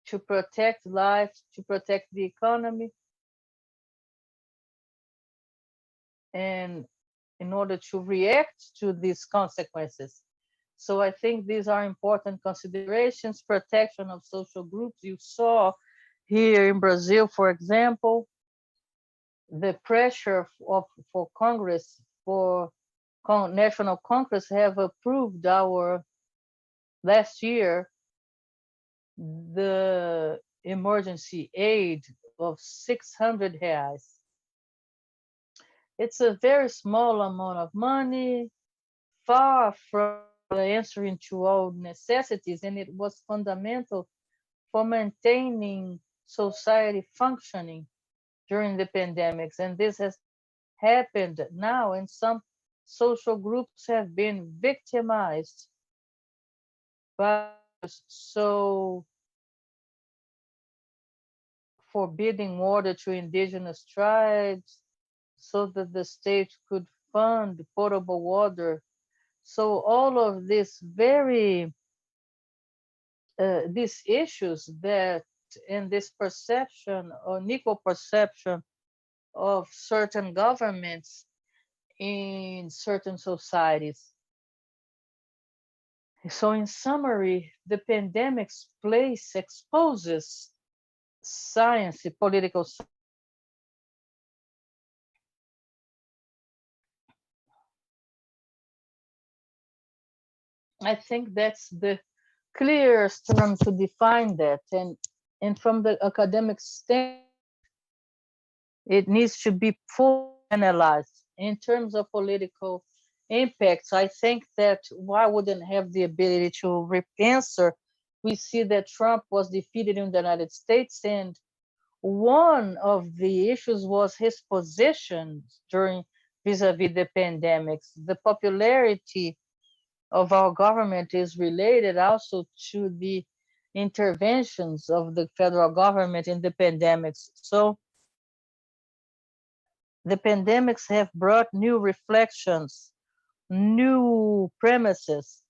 to protect life, to protect the economy, and in order to react to these consequences. So I think these are important considerations. Protection of social groups. You saw here in Brazil, for example, the pressure for Congress, for National Congress have approved our last year the emergency aid of 600 reais. It's a very small amount of money, far from answering to all necessities, and it was fundamental for maintaining society functioning during the pandemics. And this has happened now, and some social groups have been victimized by so forbidding water to indigenous tribes so that the state could fund potable water. So all of this these issues that in this perception or unequal perception of certain governments in certain societies. So in summary, the pandemic's place exposes science, political science. I think that's the clearest term to define that. And from the academic standpoint, it needs to be fully analyzed. In terms of political impacts, I think that why wouldn't have the ability to answer? We see that Trump was defeated in the United States, and one of the issues was his position during vis-a-vis the pandemics. The popularity of our government is related also to the interventions of the federal government in the pandemics. So the pandemics have brought new reflections, new premises.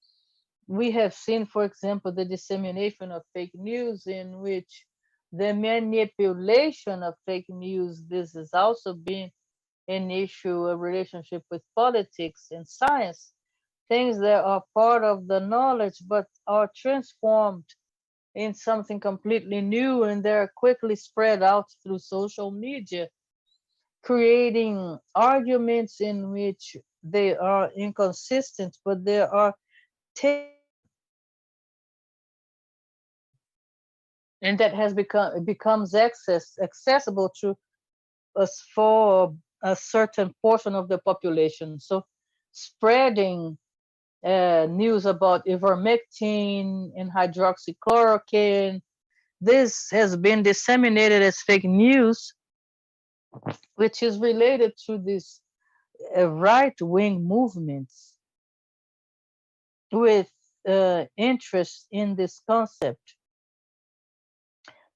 We have seen, for example, the dissemination of fake news, in which the manipulation of fake news, this has also been an issue, a relationship with politics and science, things that are part of the knowledge but are transformed in something completely new, and they're quickly spread out through social media, creating arguments in which they are inconsistent, but they are and that has becomes accessible to us for a certain portion of the population. So spreading news about ivermectin and hydroxychloroquine, this has been disseminated as fake news, which is related to these right-wing movements with interest in this concept.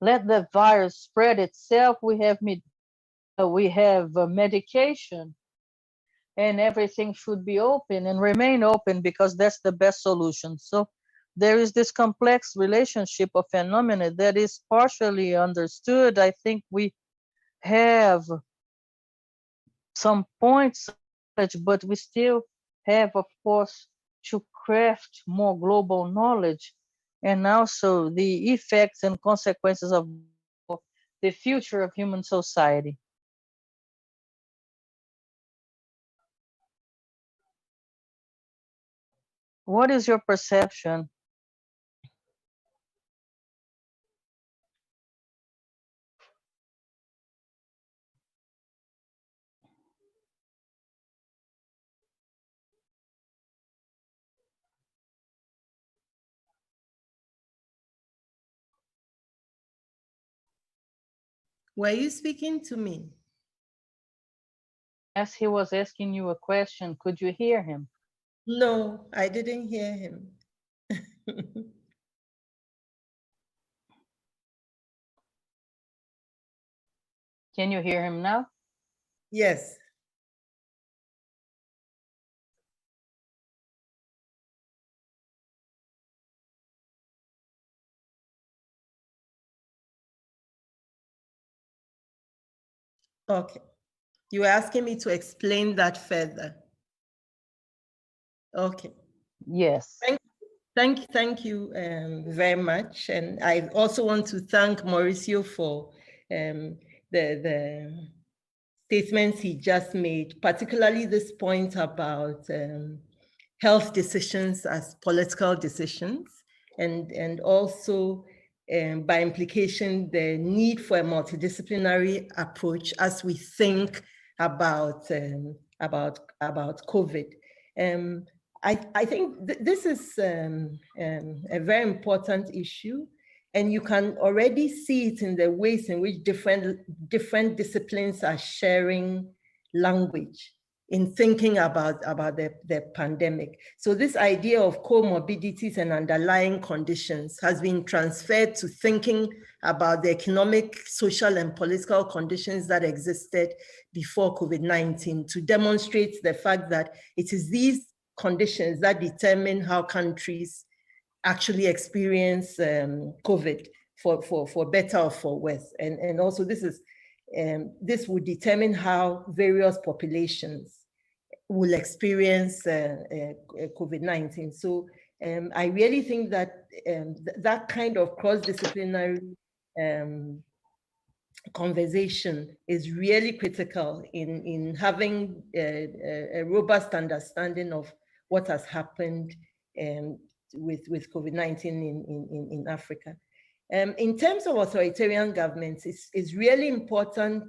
Let the virus spread itself. We have medication, and everything should be open and remain open because that's the best solution. So there is this complex relationship of phenomena that is partially understood. I think we have some points, but we still have, of course, to craft more global knowledge, and also the effects and consequences of the future of human society. What is your perception? Were you speaking to me? As he was asking you a question, could you hear him? No, I didn't hear him. Can you hear him now? Yes. Okay. You were asking me to explain that further. Okay. Yes. Thank you very much. And I also want to thank Mauricio for the statements he just made, particularly this point about health decisions as political decisions, and also by implication, the need for a multidisciplinary approach as we think about COVID. I think this is a very important issue, and you can already see it in the ways in which different disciplines are sharing language in thinking about the pandemic. So this idea of comorbidities and underlying conditions has been transferred to thinking about the economic, social, and political conditions that existed before COVID-19 to demonstrate the fact that it is these conditions that determine how countries actually experience COVID for better or for worse. And also this would determine how various populations will experience COVID-19. So I really think that that kind of cross-disciplinary conversation is really critical in having a robust understanding of what has happened with COVID-19 in Africa. In terms of authoritarian governments, it's really important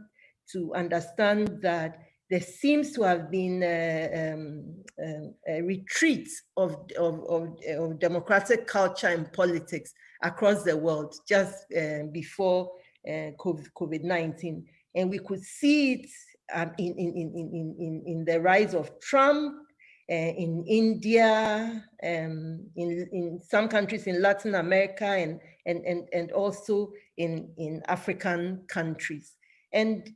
to understand that there seems to have been a retreat of democratic culture and politics across the world just before COVID-19. And we could see it in the rise of Trump, in India, in some countries in Latin America, and also in African countries. And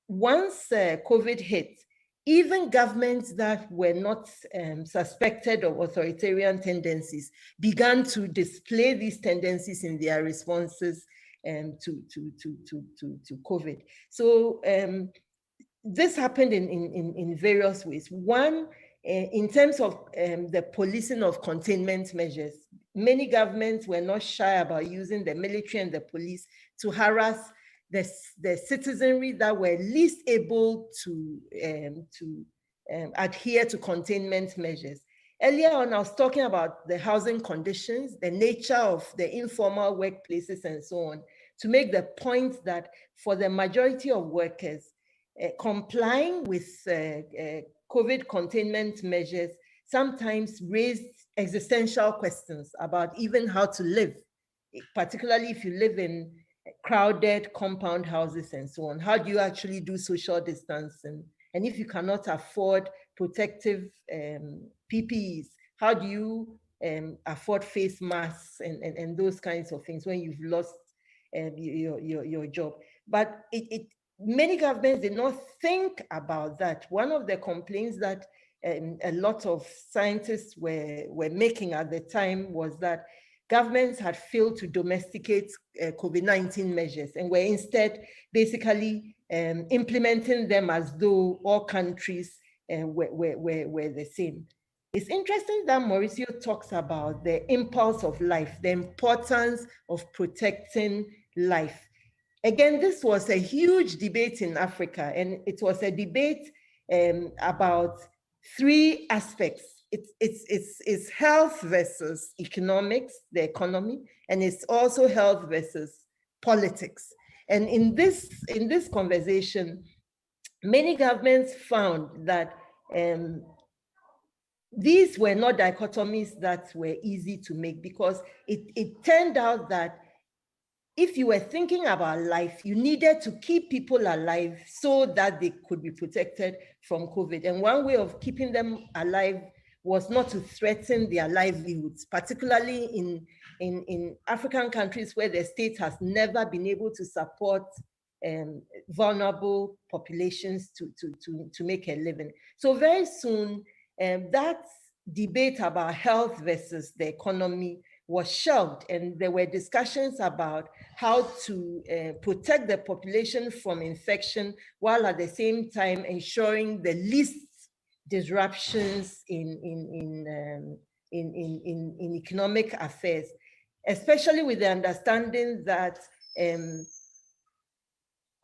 once COVID hit, even governments that were not suspected of authoritarian tendencies began to display these tendencies in their responses to COVID. So this happened in various ways. One, in terms of the policing of containment measures, many governments were not shy about using the military and the police to harass the citizenry that were least able to adhere to containment measures. Earlier on, I was talking about the housing conditions, the nature of the informal workplaces and so on, to make the point that for the majority of workers, complying with COVID containment measures sometimes raised existential questions about even how to live, particularly if you live in crowded compound houses and so on. How do you actually do social distancing? And if you cannot afford protective PPEs, how do you afford face masks and those kinds of things when you've lost your job? But many governments did not think about that. One of the complaints that a lot of scientists were making at the time was that governments had failed to domesticate COVID-19 measures and were instead basically implementing them as though all countries were the same. It's interesting that Mauricio talks about the impulse of life, the importance of protecting life. Again, this was a huge debate in Africa, and it was a debate about three aspects. It's health versus economics, the economy, and it's also health versus politics. And in this conversation, many governments found that these were not dichotomies that were easy to make, because it turned out that if you were thinking about life, you needed to keep people alive so that they could be protected from COVID. And one way of keeping them alive was not to threaten their livelihoods, particularly in African countries where the state has never been able to support vulnerable populations to make a living. So very soon, that debate about health versus the economy was shelved, and there were discussions about how to protect the population from infection while at the same time ensuring the least disruptions in economic affairs, especially with the understanding that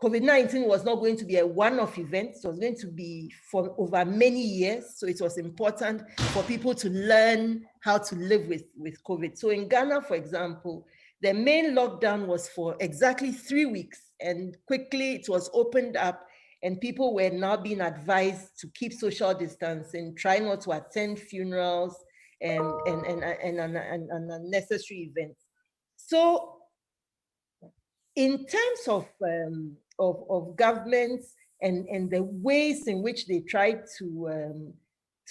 COVID-19 was not going to be a one-off event. It was going to be for over many years. So it was important for people to learn how to live with COVID. So in Ghana, for example, The main lockdown was for exactly 3 weeks, and quickly it was opened up, and people were now being advised to keep social distance and try not to attend funerals and unnecessary events. So in terms of governments and the ways in which they tried to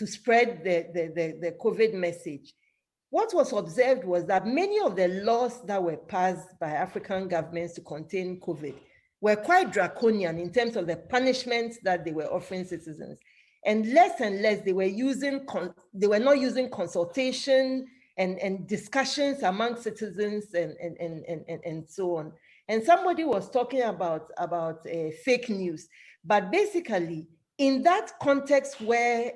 spread the COVID message, what was observed was that many of the laws that were passed by African governments to contain COVID were quite draconian in terms of the punishments that they were offering citizens. And less they were not using consultation and discussions among citizens and so on. And somebody was talking about fake news, but basically in that context where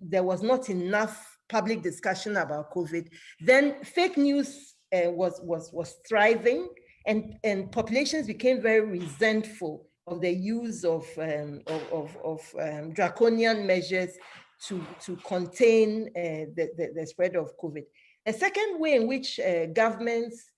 there was not enough public discussion about COVID, then fake news was thriving, and populations became very resentful of the use of draconian measures to contain the spread of COVID. A second way in which governments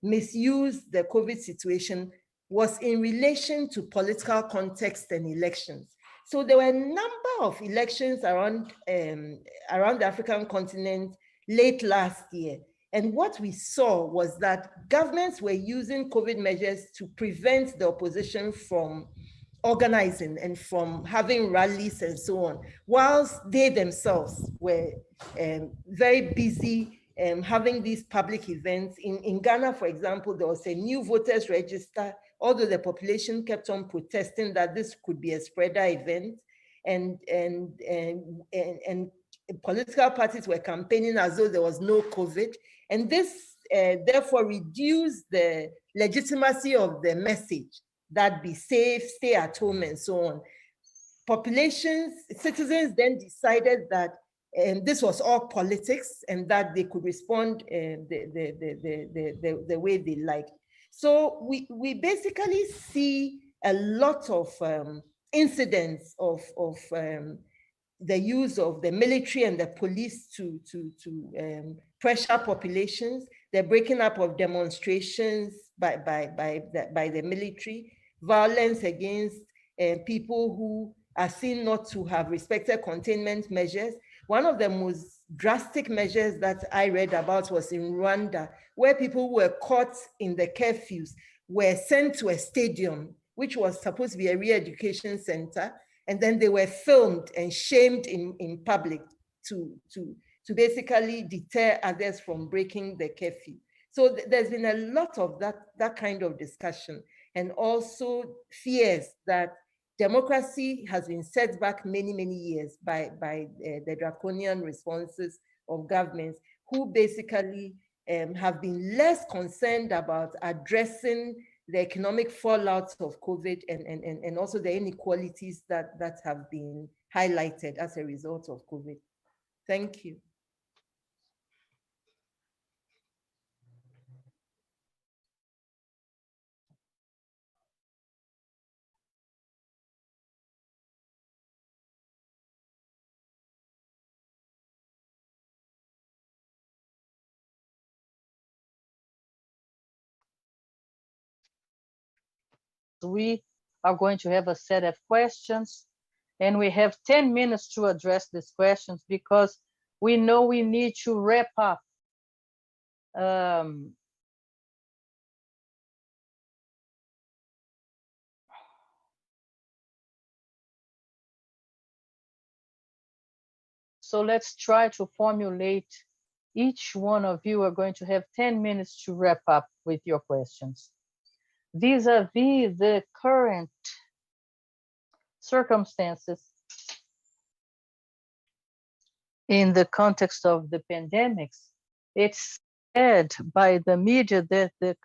misused the COVID situation was in relation to political context and elections. So there were a number of elections around the African continent late last year. And what we saw was that governments were using COVID measures to prevent the opposition from organizing and from having rallies and so on, whilst they themselves were very busy having these public events. In Ghana, for example, there was a new voters register, although the population kept on protesting that this could be a spreader event, and political parties were campaigning as though there was no COVID, and this therefore reduced the legitimacy of the message that be safe, stay at home, and so on. Citizens then decided that this was all politics and that they could respond the way they liked. So we basically see a lot of incidents of the use of the military and the police to pressure populations, the breaking up of demonstrations by the military, violence against people who are seen not to have respected containment measures. One of the most drastic measures that I read about was in Rwanda, where people who were caught in the curfews were sent to a stadium, which was supposed to be a re-education center, and then they were filmed and shamed in public to basically deter others from breaking the curfew. So there's been a lot of that kind of discussion, and also fears that democracy has been set back many, many years by the draconian responses of governments who basically have been less concerned about addressing the economic fallout of COVID and also the inequalities that have been highlighted as a result of COVID. Thank you. We are going to have a set of questions, and we have 10 minutes to address these questions because we know we need to wrap up. So let's try to formulate. Each one of you are going to have 10 minutes to wrap up with your questions. Vis-a-vis the current circumstances in the context of the pandemics, it's said by the media that the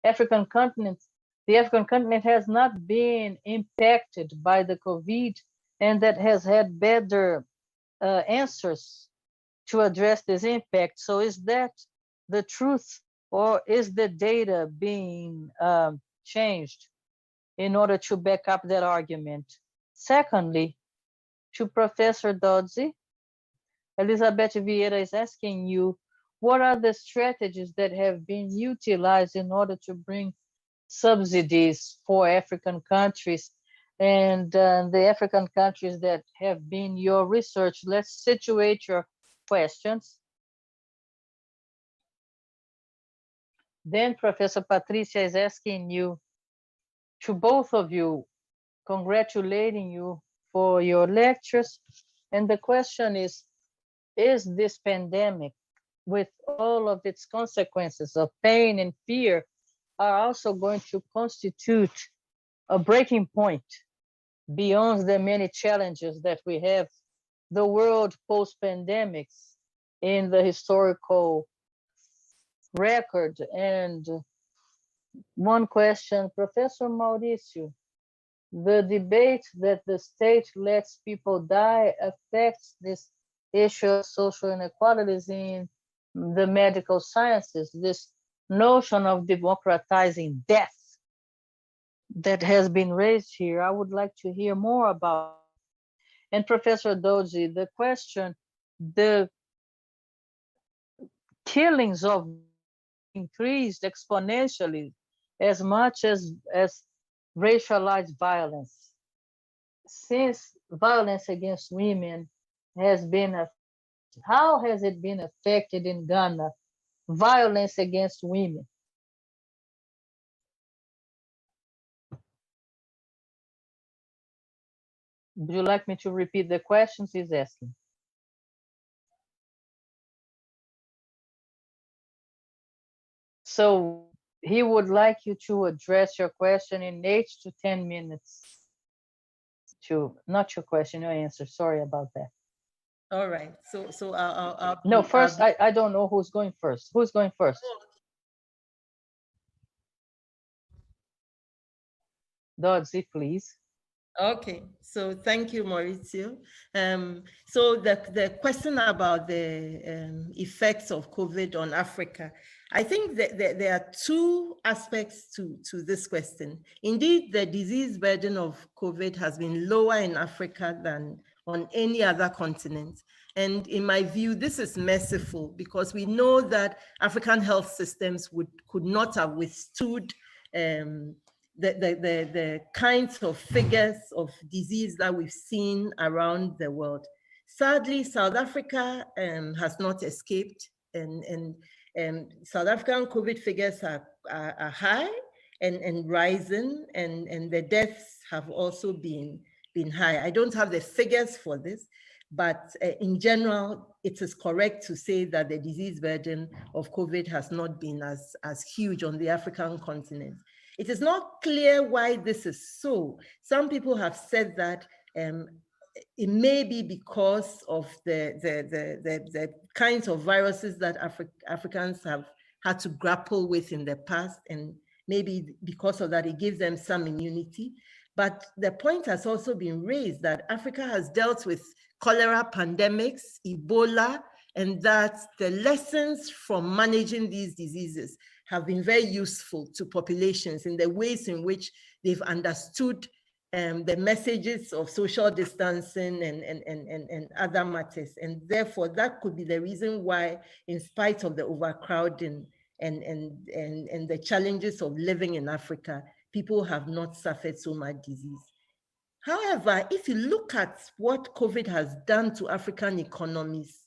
African continent has not been impacted by the COVID, and that has had better answers to address this impact. So is that the truth, or is the data being changed in order to back up that argument? Secondly, to Professor Dodzi, Elizabeth Vieira is asking you, what are the strategies that have been utilized in order to bring subsidies for African countries and the African countries that have been your research? Let's situate your questions. Then Professor Patricia is asking you, to both of you, congratulating you for your lectures. And the question is this pandemic, with all of its consequences of pain and fear, are also going to constitute a breaking point beyond the many challenges that we have, the world post-pandemics in the historical record? And one question, Professor Mauricio, the debate that the state lets people die affects this issue of social inequalities in the medical sciences, this notion of democratizing death that has been raised here. I would like to hear more about it. And Professor Dzodzi, the question, the killings of increased exponentially as much as racialized violence. Since violence against women has been, how has it been affected in Ghana, violence against women? Would you like me to repeat the questions he's asking? So he would like you to address your question in 8 to 10 minutes. Not your question, your answer. Sorry about that. All right. So I'll no, first, I don't know who's going first. Who's going first? Dzodzi, please. Okay, so thank you, Mauricio. So the question about the effects of COVID on Africa, I think that there are two aspects to this question. Indeed, the disease burden of COVID has been lower in Africa than on any other continent. And in my view, this is merciful because we know that African health systems could not have withstood the kinds of figures of disease that we've seen around the world. Sadly, South Africa has not escaped, and South African COVID figures are high and rising, and the deaths have also been high. I don't have the figures for this, but in general, it is correct to say that the disease burden of COVID has not been as huge on the African continent. It is not clear why this is so. Some people have said that it may be because of the kinds of viruses that Africans have had to grapple with in the past, and maybe because of that, it gives them some immunity. But the point has also been raised that Africa has dealt with cholera pandemics, Ebola, and that the lessons from managing these diseases have been very useful to populations in the ways in which they've understood the messages of social distancing and other matters. And therefore, that could be the reason why, in spite of the overcrowding and the challenges of living in Africa, people have not suffered so much disease. However, if you look at what COVID has done to African economies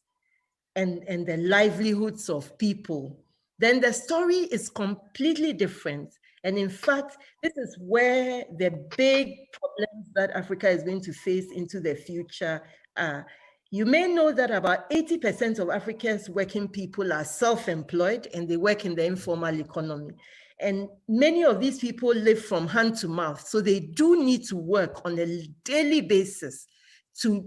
and the livelihoods of people, then the story is completely different. And in fact, this is where the big problems that Africa is going to face into the future are. You may know that about 80% of Africa's working people are self-employed and they work in the informal economy. And many of these people live from hand to mouth. So they do need to work on a daily basis to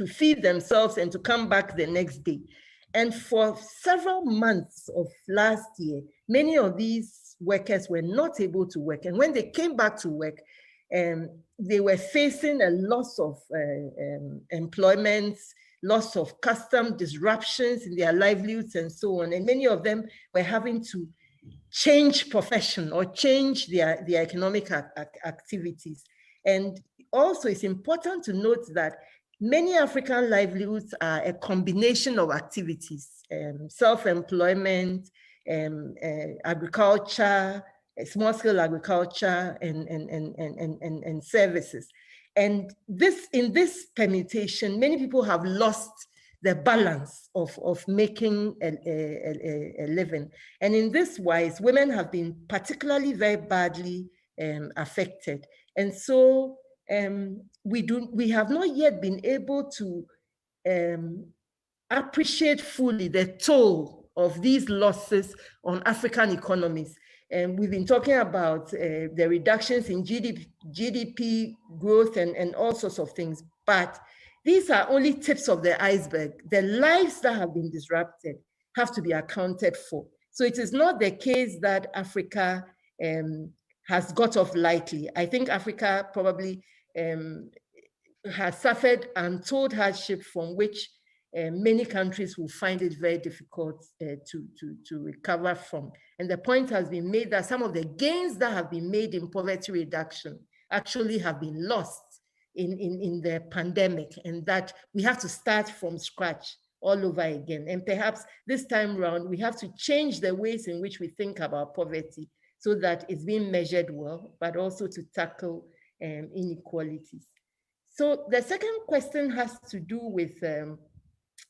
feed themselves and to come back the next day. And for several months of last year, many of these workers were not able to work. And when they came back to work, they were facing a loss of employment, loss of custom disruptions in their livelihoods and so on. And many of them were having to change profession or change their economic activities. And also it's important to note that many African livelihoods are a combination of activities, self-employment, agriculture, small-scale agriculture, and services. And in this permutation, many people have lost the balance of making a living. And in this wise, women have been particularly very badly affected. And so we have not yet been able to appreciate fully the toll of these losses on African economies. And we've been talking about the reductions in GDP growth and all sorts of things, but these are only tips of the iceberg. The lives that have been disrupted have to be accounted for. So it is not the case that Africa has got off lightly. I think Africa probably has suffered untold hardship from which many countries will find it very difficult to recover from. And the point has been made that some of the gains that have been made in poverty reduction actually have been lost in the pandemic, and that we have to start from scratch all over again. And perhaps this time around, we have to change the ways in which we think about poverty so that it's being measured well, but also to tackle inequalities. So the second question has to do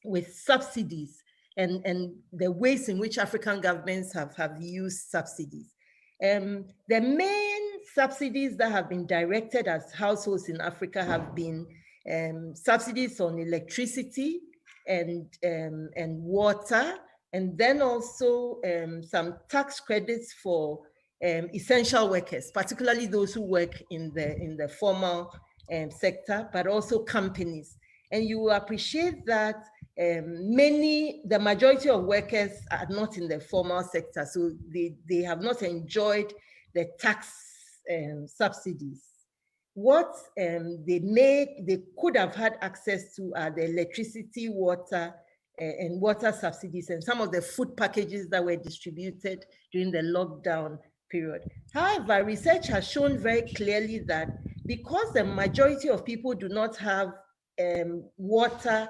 with subsidies and the ways in which African governments have used subsidies. The main subsidies that have been directed at households in Africa have been subsidies on electricity and water, and then also some tax credits for essential workers, particularly those who work in the formal sector, but also companies. And you will appreciate that the majority of workers are not in the formal sector, so they have not enjoyed the tax subsidies. What they could have had access to are the electricity, water, and water subsidies, and some of the food packages that were distributed during the lockdown period. However, research has shown very clearly that because the majority of people do not have water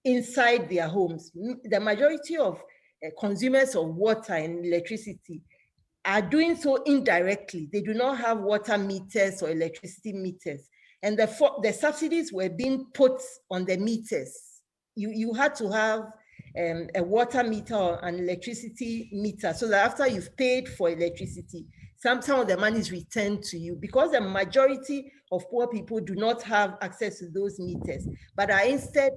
inside their homes, the majority of consumers of water and electricity are doing so indirectly. They do not have water meters or electricity meters. And the subsidies were being put on the meters. You had to have a water meter or an electricity meter, so that after you've paid for electricity, some of the money is returned to you, because the majority of poor people do not have access to those meters, but are instead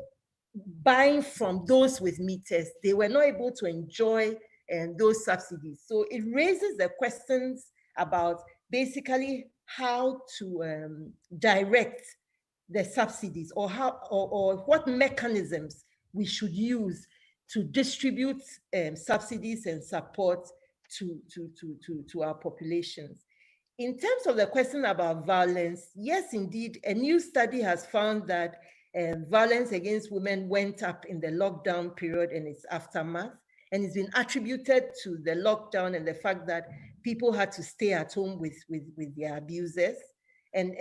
buying from those with meters. They were not able to enjoy those subsidies. So it raises the questions about basically how to direct the subsidies, or what mechanisms we should use to distribute subsidies and support to our populations. In terms of the question about violence, yes, indeed, a new study has found that violence against women went up in the lockdown period and its aftermath, and it's been attributed to the lockdown and the fact that people had to stay at home with their abusers. And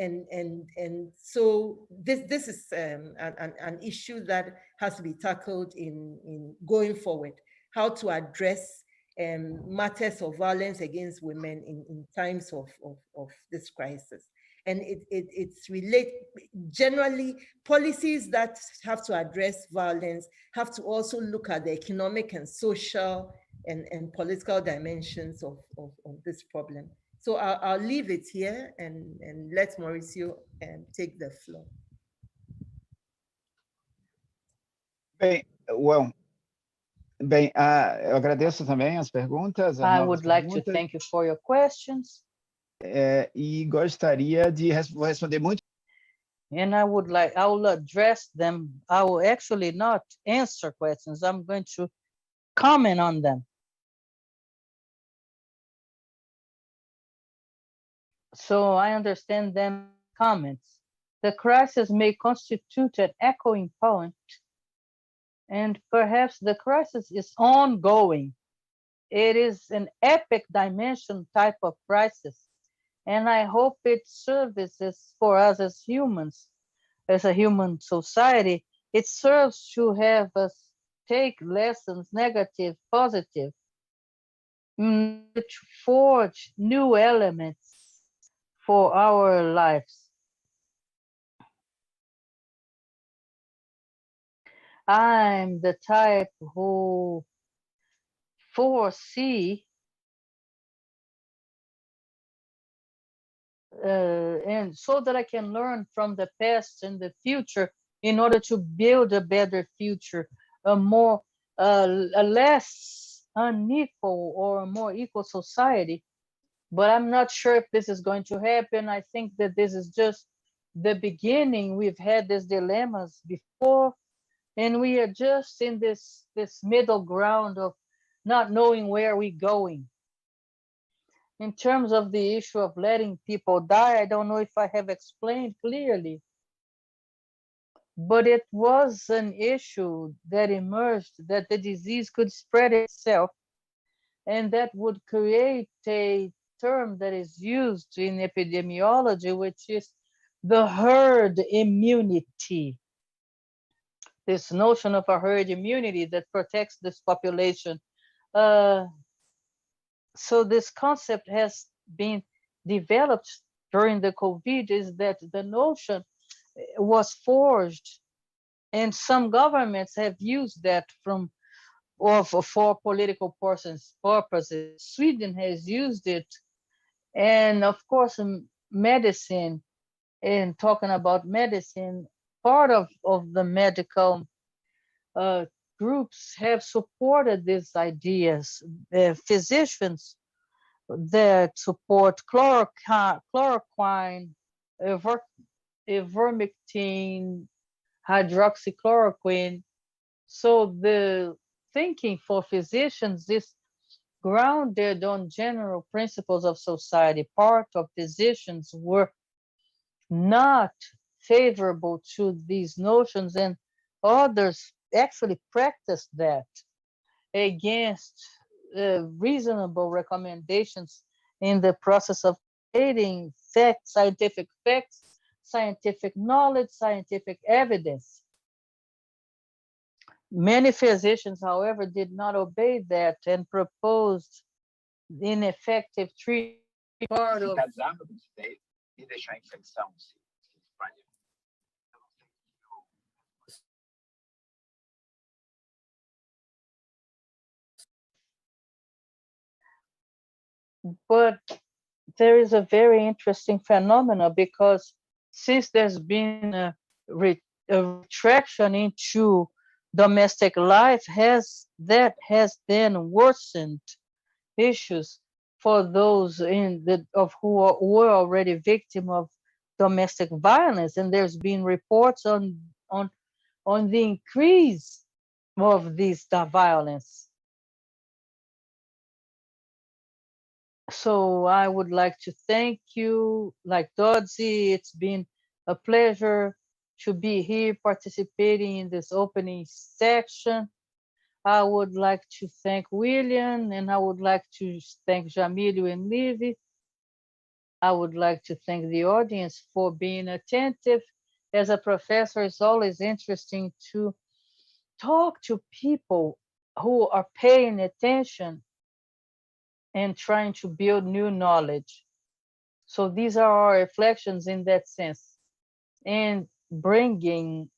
so this is an issue that has to be tackled in going forward, how to address matters of violence against women in times of this crisis. And it's generally policies that have to address violence have to also look at the economic and social and political dimensions of this problem. So I'll leave it here and let Mauricio take the floor. Bem, eu agradeço também as perguntas. I would like to thank you for your questions. E gostaria de responder muito. And I will address them. I will actually not answer questions. I'm going to comment on them. So I understand them comments. The crisis may constitute an echoing point, and perhaps the crisis is ongoing. It is an epic dimension type of crisis, and I hope it services for us as humans as a human society, it serves to have us take lessons, negative, positive, to forge new elements for our lives. I'm the type who foresee and so that I can learn from the past and the future in order to build a better future, a more a less unequal or a more equal society. But I'm not sure if this is going to happen. I think that this is just the beginning. We've had these dilemmas before, and we are just in this middle ground of not knowing where we're going. In terms of the issue of letting people die, I don't know if I have explained clearly, but it was an issue that emerged that the disease could spread itself, and that would create a term that is used in epidemiology, which is the herd immunity. This notion of a herd immunity that protects this population. So this concept has been developed during the COVID, is that the notion was forged, and some governments have used that for political purposes. Sweden has used it, and of course, medicine. And talking about medicine, part of the medical groups have supported these ideas. Physicians that support chloroquine, ivermectin, hydroxychloroquine. So the thinking for physicians is grounded on general principles of society. Part of physicians were not favorable to these notions, and others actually practiced that against reasonable recommendations in the process of creating scientific facts, scientific knowledge, scientific evidence. Many physicians, however, did not obey that and proposed ineffective treatment. Part of but there is a very interesting phenomenon, because since there's been a retraction into domestic life, has then worsened issues for those who were already victim of domestic violence, and there's been reports on the increase of this violence. So I would like to thank you, like Dodzi. It's been a pleasure to be here participating in this opening section. I would like to thank William, and I would like to thank Jamilio and Livy. I would like to thank the audience for being attentive. As a professor, it's always interesting to talk to people who are paying attention and trying to build new knowledge. So these are our reflections in that sense, and bringing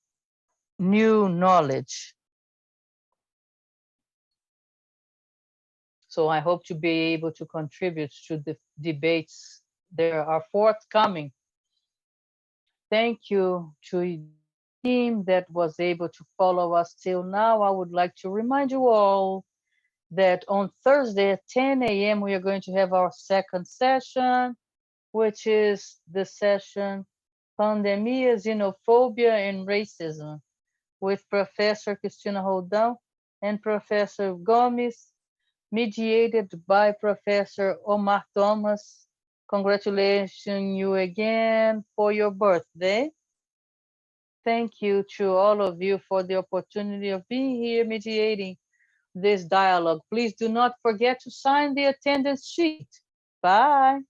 new knowledge. So I hope to be able to contribute to the debates that are forthcoming. Thank you to the team that was able to follow us till now. I would like to remind you all that on Thursday at 10 a.m. we are going to have our second session, which is the session Pandemia, Xenophobia, and Racism, with Professor Cristina Roldão and Professor Gomes, mediated by Professor Omar Thomas. Congratulations you again for your birthday. Thank you to all of you for the opportunity of being here mediating this dialogue. Please do not forget to sign the attendance sheet. Bye.